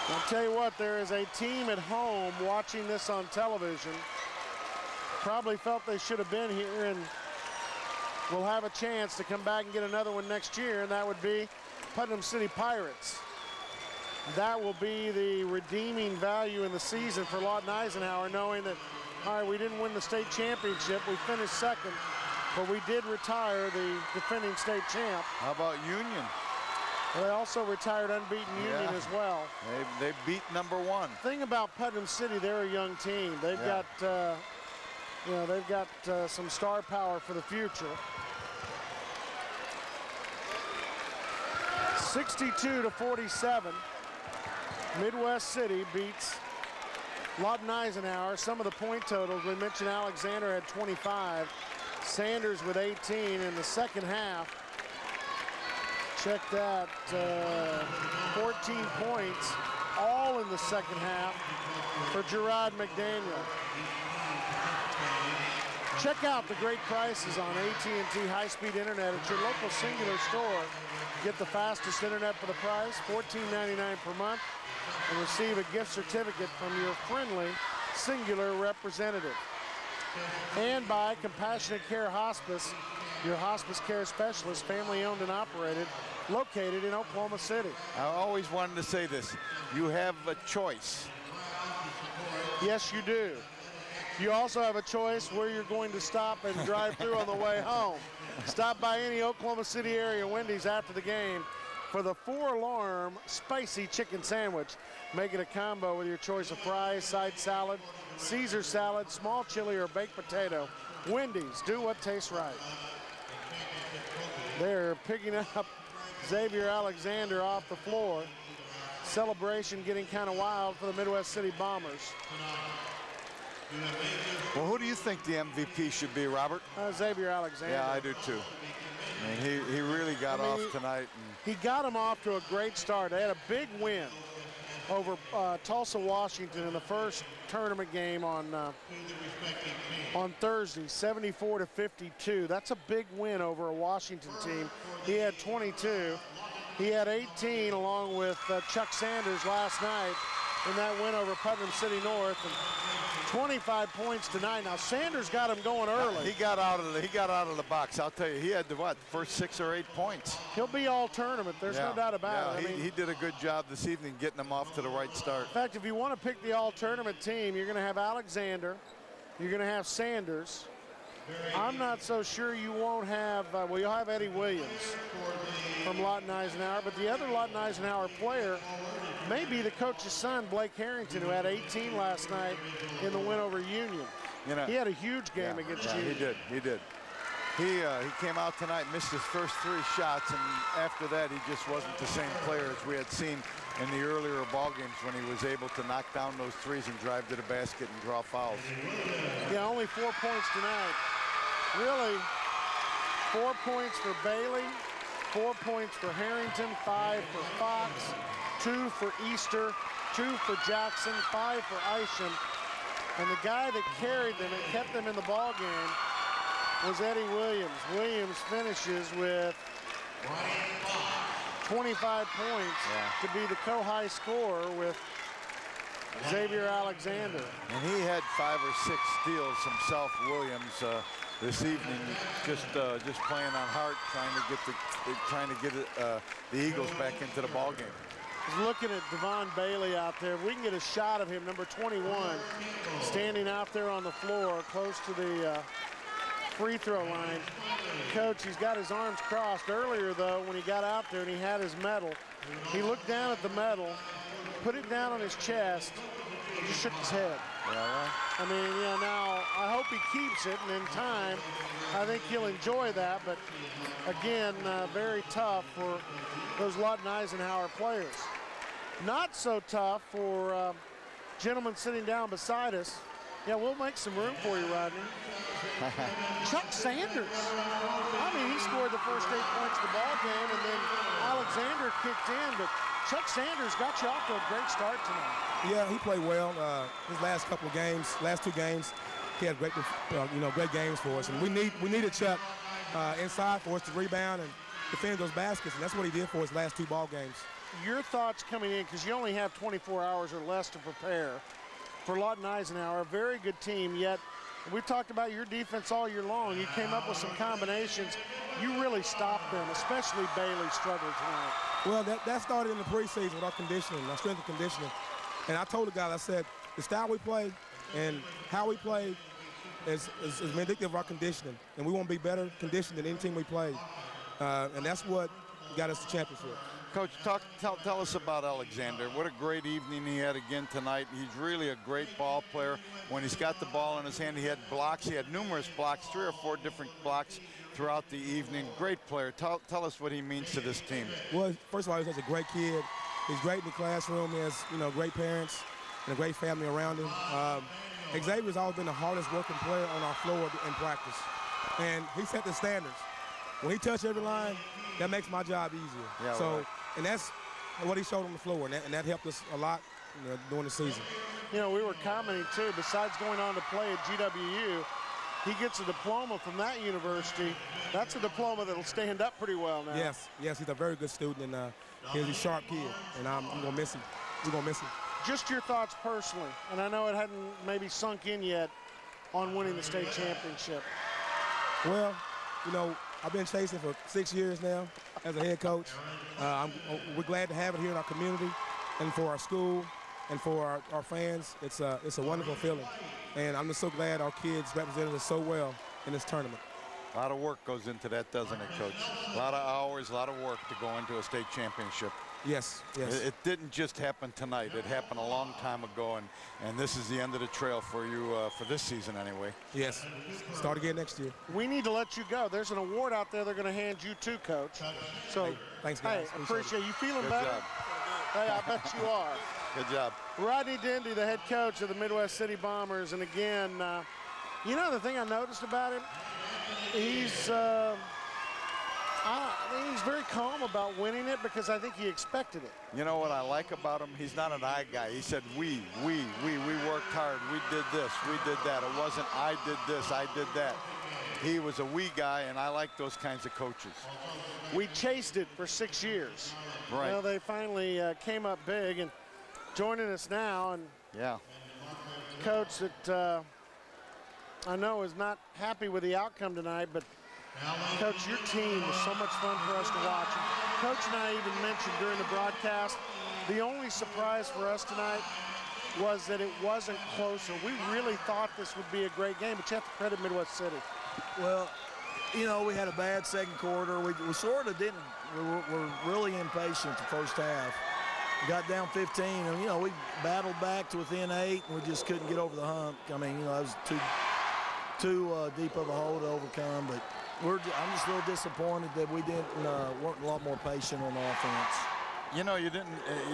I'll tell you what, there is a team at home watching this on television. Probably felt they should have been here and will have a chance to come back and get another one next year, and that would be Putnam City Pirates. That will be the redeeming value in the season for Lawton Eisenhower, knowing that, all right, we didn't win the state championship. We finished second, but we did retire the defending state champ. How about Union? They also retired unbeaten Union as well. They beat number one. Thing about Putnam City, they're a young team. They've got, they've got some star power for the future. 62-47. Midwest City beats Lawton Eisenhower. Some of the point totals, we mentioned Alexander had 25, Sanders with 18 in the second half. Check that, 14 points, all in the second half for Gerard McDaniel. Check out the great prices on AT&T high-speed internet at your local Singular store. Get the fastest internet for the price, $14.99 per month, and receive a gift certificate from your friendly Singular representative. And by Compassionate Care Hospice, your hospice care specialist, family owned and operated, located in Oklahoma City. I always wanted to say this. You have a choice. Yes, you do. You also have a choice where you're going to stop and drive through on the way home. Stop by any Oklahoma City area Wendy's after the game for the four-alarm spicy chicken sandwich. Make it a combo with your choice of fries, side salad, Caesar salad, small chili, or baked potato. Wendy's, do what tastes right. They're picking up Xavier Alexander off the floor. Celebration getting kind of wild for the Midwest City Bombers. Well, who do you think the MVP should be, Robert? Xavier Alexander. Yeah, I do too. I mean, he really got off tonight. He got him off to a great start. They had a big win over Tulsa, Washington in the first tournament game on Thursday, 74-52. That's a big win over a Washington team. He had 22. He had 18 along with Chuck Sanders last night in that win over Putnam City North. And 25 points tonight. Now Sanders got him going early. He got out of the box. I'll tell you, he had the first 6 or 8 points. He'll be all tournament. There's no doubt about it. I mean, he did a good job this evening getting them off to the right start. In fact, if you want to pick the all tournament team, you're going to have Alexander. You're going to have Sanders. I'm not so sure you won't have, well, you'll have Eddie Williams from Lawton Eisenhower, but the other Lawton Eisenhower player may be the coach's son, Blake Harrington, who had 18 last night in the win over Union. You know, he had a huge game against Union. He did. He came out tonight, missed his first 3 shots, and after that, he just wasn't the same player as we had seen in the earlier ball games when he was able to knock down those threes and drive to the basket and draw fouls. Yeah, only 4 points tonight. Really, 4 points for Bailey, 4 points for Harrington, 5 for Fox, 2 for Easter, 2 for Jackson, 5 for Isham. And the guy that carried them and kept them in the ball game was Eddie Williams. Williams finishes with 25 points to be the co-high scorer with Xavier Alexander. And he had 5 or 6 steals himself, Williams, this evening, just playing on heart, trying to get the Eagles back into the ball game. He's looking at Devon Bailey out there. If we can get a shot of him, number 21, standing out there on the floor, close to the free throw line. Coach, he's got his arms crossed. Earlier, though, when he got out there and he had his medal, he looked down at the medal, put it down on his chest, and just shook his head. Yeah. I mean, now I hope he keeps it, and in time, I think he'll enjoy that. But again, very tough for those Lawton Eisenhower players. Not so tough for gentlemen sitting down beside us. Yeah, we'll make some room for you, Rodney. Chuck Sanders. I mean, he scored the first 8 points of the ball game, and then Alexander kicked in, but Chuck Sanders got you off to a great start tonight. Yeah, he played well. His last couple of games, last 2 games, he had great, great games for us. And we needed Chuck inside for us to rebound and defend those baskets, and that's what he did for us last 2 ball games. Your thoughts coming in, because you only have 24 hours or less to prepare for Lawton Eisenhower, a very good team, yet we've talked about your defense all year long. You came up with some combinations. You really stopped them, especially Bailey struggled tonight. Well, that started in the preseason with our conditioning, our strength and conditioning. And I told the guys, I said, the style we play and how we play is indicative of our conditioning. And we want to be better conditioned than any team we play. And that's what got us the championship. Coach, tell us about Alexander. What a great evening he had again tonight. He's really a great ball player. When he's got the ball in his hand, he had blocks. He had numerous blocks, 3 or 4 different blocks throughout the evening. Great player. Tell us what he means to this team. Well, first of all, he's such a great kid. He's great in the classroom. He has, great parents and a great family around him. Xavier's always been the hardest working player on our floor in practice. And he set the standards. When he touched every line, that makes my job easier. Yeah, so, right. And that's what he showed on the floor, and that helped us a lot during the season. We were commenting, too, besides going on to play at GWU, he gets a diploma from that university. That's a diploma that'll stand up pretty well now. Yes, he's a very good student, and he's a sharp kid, and I'm going to miss him. We're going to miss him. Just your thoughts personally, and I know it hadn't maybe sunk in yet on winning the state championship. Well, I've been chasing for 6 years now as a head coach. We're glad to have it here in our community and for our school and for our fans. It's a wonderful feeling. And I'm just so glad our kids represented us so well in this tournament. A lot of work goes into that, doesn't it, Coach? A lot of hours, a lot of work to go into a state championship. Yes, yes. It didn't just happen tonight. It happened a long time ago, and this is the end of the trail for you for this season anyway. Yes. Start again next year. We need to let you go. There's an award out there they're going to hand you too, Coach. So, hey, thanks, guys. Hey, appreciate you feeling Good better? job. Hey, I bet you are. Good job. Rodney Dendy, the head coach of the Midwest City Bombers, and again, you know the thing I noticed about him? He's he's very calm about winning it because I think he expected it. You know what I like about him? He's not an I guy. He said we worked hard. We did this, we did that. It wasn't I did this, I did that. He was a we guy, and I like those kinds of coaches. We chased it for 6 years. Right. Well, they finally came up big, and joining us now, and yeah, coach that I know is not happy with the outcome tonight, but Coach, your team was so much fun for us to watch. Coach and I even mentioned during the broadcast, the only surprise for us tonight was that it wasn't closer. We really thought this would be a great game, but you have to credit Midwest City. Well, you know, we had a bad second quarter. We sort of didn't. We're really impatient the first half. We got down 15, and, you know, we battled back to within 8, and we just couldn't get over the hump. I mean, you know, it was too deep of a hole to overcome, but I'm just a little disappointed that we weren't a lot more patient on offense. You know, you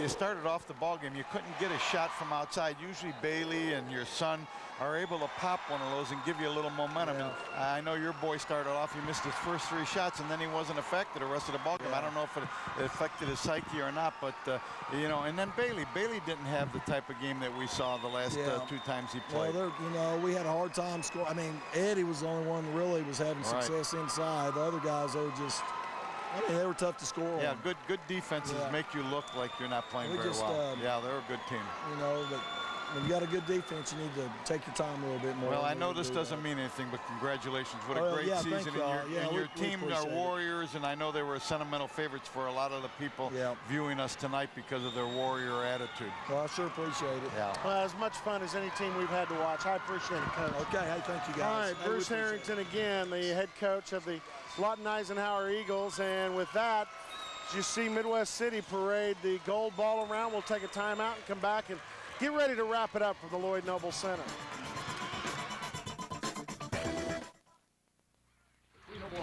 started off the ball game. You couldn't get a shot from outside. Usually Bailey and your son are able to pop one of those and give you a little momentum. Yeah. And I know your boy started off, he missed his first 3 shots, and then he wasn't affected the rest of the ball game. Yeah. I don't know if it affected his psyche or not, but, you know, and then Bailey didn't have the type of game that we saw the last 2 times he played. Well, you know, we had a hard time scoring. I mean, Eddie was the only one that really was having success inside. The other guys, they were tough to score. Yeah, good defenses make you look like you're not playing very well. Yeah, they're a good team. You know, but when you got a good defense, you need to take your time a little bit more. Well, I know this doesn't mean anything, but congratulations. What a great season. And your team are Warriors, and I know they were sentimental favorites for a lot of the people viewing us tonight because of their Warrior attitude. Well, I sure appreciate it. Yeah. Well, as much fun as any team we've had to watch. I appreciate it, Coach. Okay, hey, thank you, guys. All right, Bruce Harrington again, the head coach of the Lawton Eisenhower Eagles, and with that, you see Midwest City parade the gold ball around. We'll take a timeout and come back and get ready to wrap it up from the Lloyd Noble Center.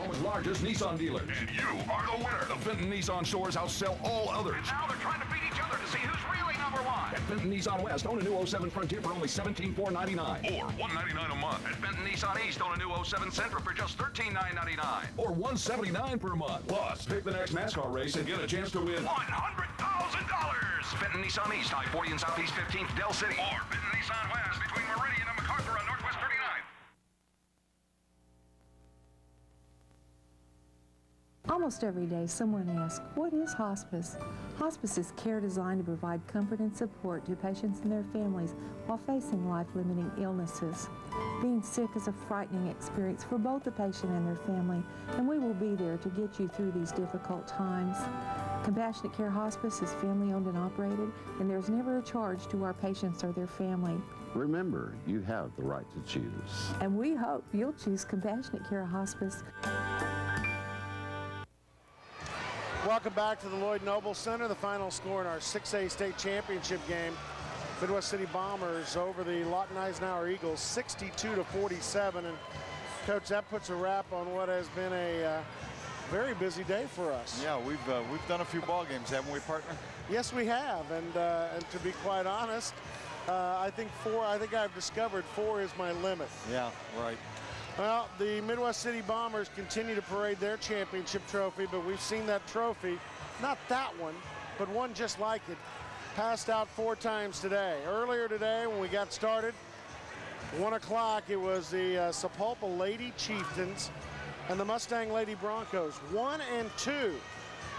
Oklahoma's largest Nissan dealer. And you are the winner. The Benton Nissan stores outsell all others. And now they're trying to beat each other to see who's really number one. At Benton Nissan West, own a new 07 Frontier for only $17,499. Or $199 a month. At Benton Nissan East, own a new 07 Sentra for just $13,999. Or $179 per month. Plus, pick the next NASCAR race and get a chance to win $100,000. Benton Nissan East, I-40 and Southeast 15th, Del City. Or Benton Nissan West between Meridian and MacArthur on Northwest 39th. Almost every day, someone asks, what is hospice? Hospice is care designed to provide comfort and support to patients and their families while facing life-limiting illnesses. Being sick is a frightening experience for both the patient and their family, and we will be there to get you through these difficult times. Compassionate Care Hospice is family-owned and operated, and there's never a charge to our patients or their family. Remember, you have the right to choose. And we hope you'll choose Compassionate Care Hospice. Welcome back to the Lloyd Noble Center. The final score in our 6A state championship game. Midwest City Bombers over the Lawton Eisenhower Eagles, 62-47. And Coach, that puts a wrap on what has been a very busy day for us. Yeah, we've done a few ball games, haven't we, partner? Yes, we have. And to be quite honest, I think I've discovered 4 is my limit. Yeah, right. Well, the Midwest City Bombers continue to parade their championship trophy, but we've seen that trophy, not that one, but one just like it, passed out 4 times today. Earlier today, when we got started, 1 o'clock, it was the Sapulpa Lady Chieftains and the Mustang Lady Broncos, 1 and 2,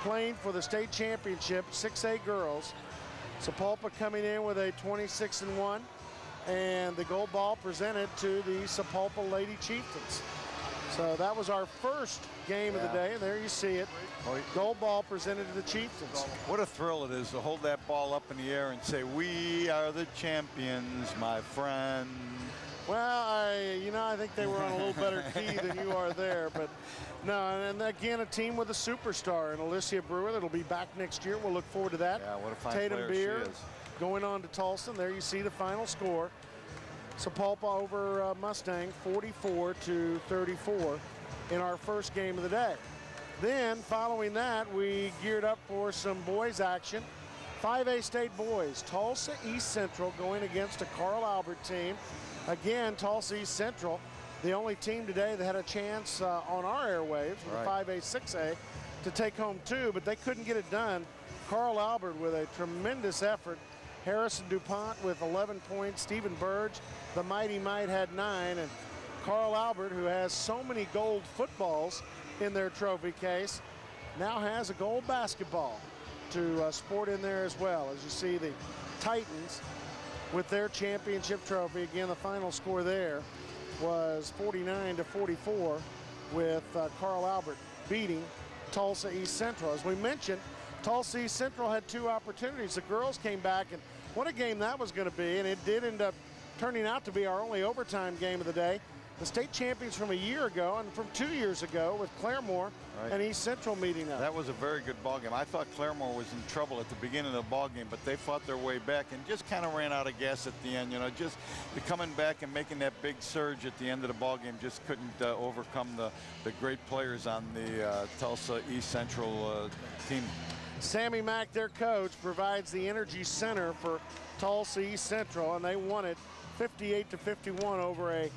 playing for the state championship, 6A girls. Sapulpa coming in with a 26-1. And the gold ball presented to the Sapulpa Lady Chieftains. So that was our first game of the day, and there you see it. Gold ball presented to the Chieftains. What a thrill it is to hold that ball up in the air and say, we are the champions, my friend. Well, I think they were on a little better key than you are there, but no, and again, a team with a superstar, and Alicia Brewer that'll be back next year. We'll look forward to that. Yeah, what a fine Tatum player Beer she is. going on to Tulsa. There you see the final score. Sapulpa over Mustang, 44-34 in our first game of the day. Then, following that, we geared up for some boys action. 5A state boys, Tulsa East Central going against a Carl Albert team. Again, Tulsa East Central, the only team today that had a chance on our airwaves, Right. the 5A, 6A, to take home 2, but they couldn't get it done. Carl Albert with a tremendous effort. Harrison DuPont with 11 points. Stephen Burge, the Mighty Might, had 9. And Carl Albert, who has so many gold footballs in their trophy case, now has a gold basketball to sport in there as well. As you see, the Titans with their championship trophy. Again, the final score there was 49-44 with Carl Albert beating Tulsa East Central. As we mentioned, Tulsa East Central had 2 opportunities. The girls came back, and what a game that was going to be, and it did end up turning out to be our only overtime game of the day. The state champions from a year ago and from 2 years ago with Claremore and East Central meeting up. That was a very good ball game. I thought Claremore was in trouble at the beginning of the ball game, but they fought their way back and just kind of ran out of gas at the end. Just coming back and making that big surge at the end of the ball game just couldn't overcome the great players on the Tulsa East Central team. Sammy Mack, their coach, provides the energy center for Tulsa East Central, and they won it 58-51 over a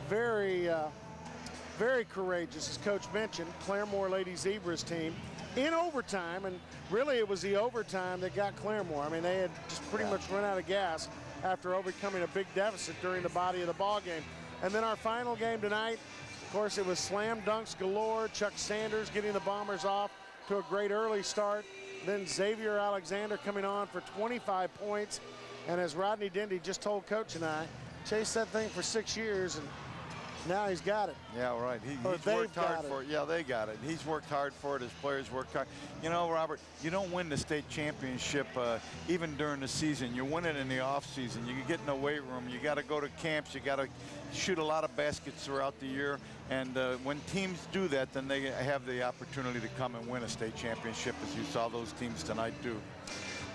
very courageous, as Coach mentioned, Claremore Lady Zebras team in overtime. And really it was the overtime that got Claremore. I mean, they had just pretty much run out of gas after overcoming a big deficit during the body of the ball game. And then our final game tonight, of course, it was slam dunks galore. Chuck Sanders getting the Bombers off to a great early start. Then Xavier Alexander coming on for 25 points. And as Rodney Dendy just told Coach and I, chased that thing for 6 years, and now he's got it. Yeah, right. He's worked hard for it. Yeah, they got it. He's worked hard for it. His players worked hard. Robert, you don't win the state championship even during the season. You win it in the off season. You get in the weight room. You got to go to camps. You got to shoot a lot of baskets throughout the year. And when teams do that, then they have the opportunity to come and win a state championship, as you saw those teams tonight do.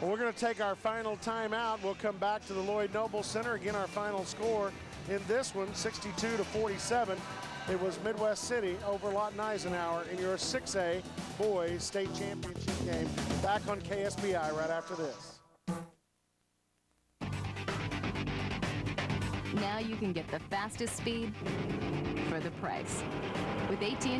Well, we're going to take our final timeout. We'll come back to the Lloyd Noble Center. Again, our final score in this one, 62-47. It was Midwest City over Lawton Eisenhower in your 6A boys state championship game. Back on KSBI right after this. Now you can get the fastest speed for the price. With AT&T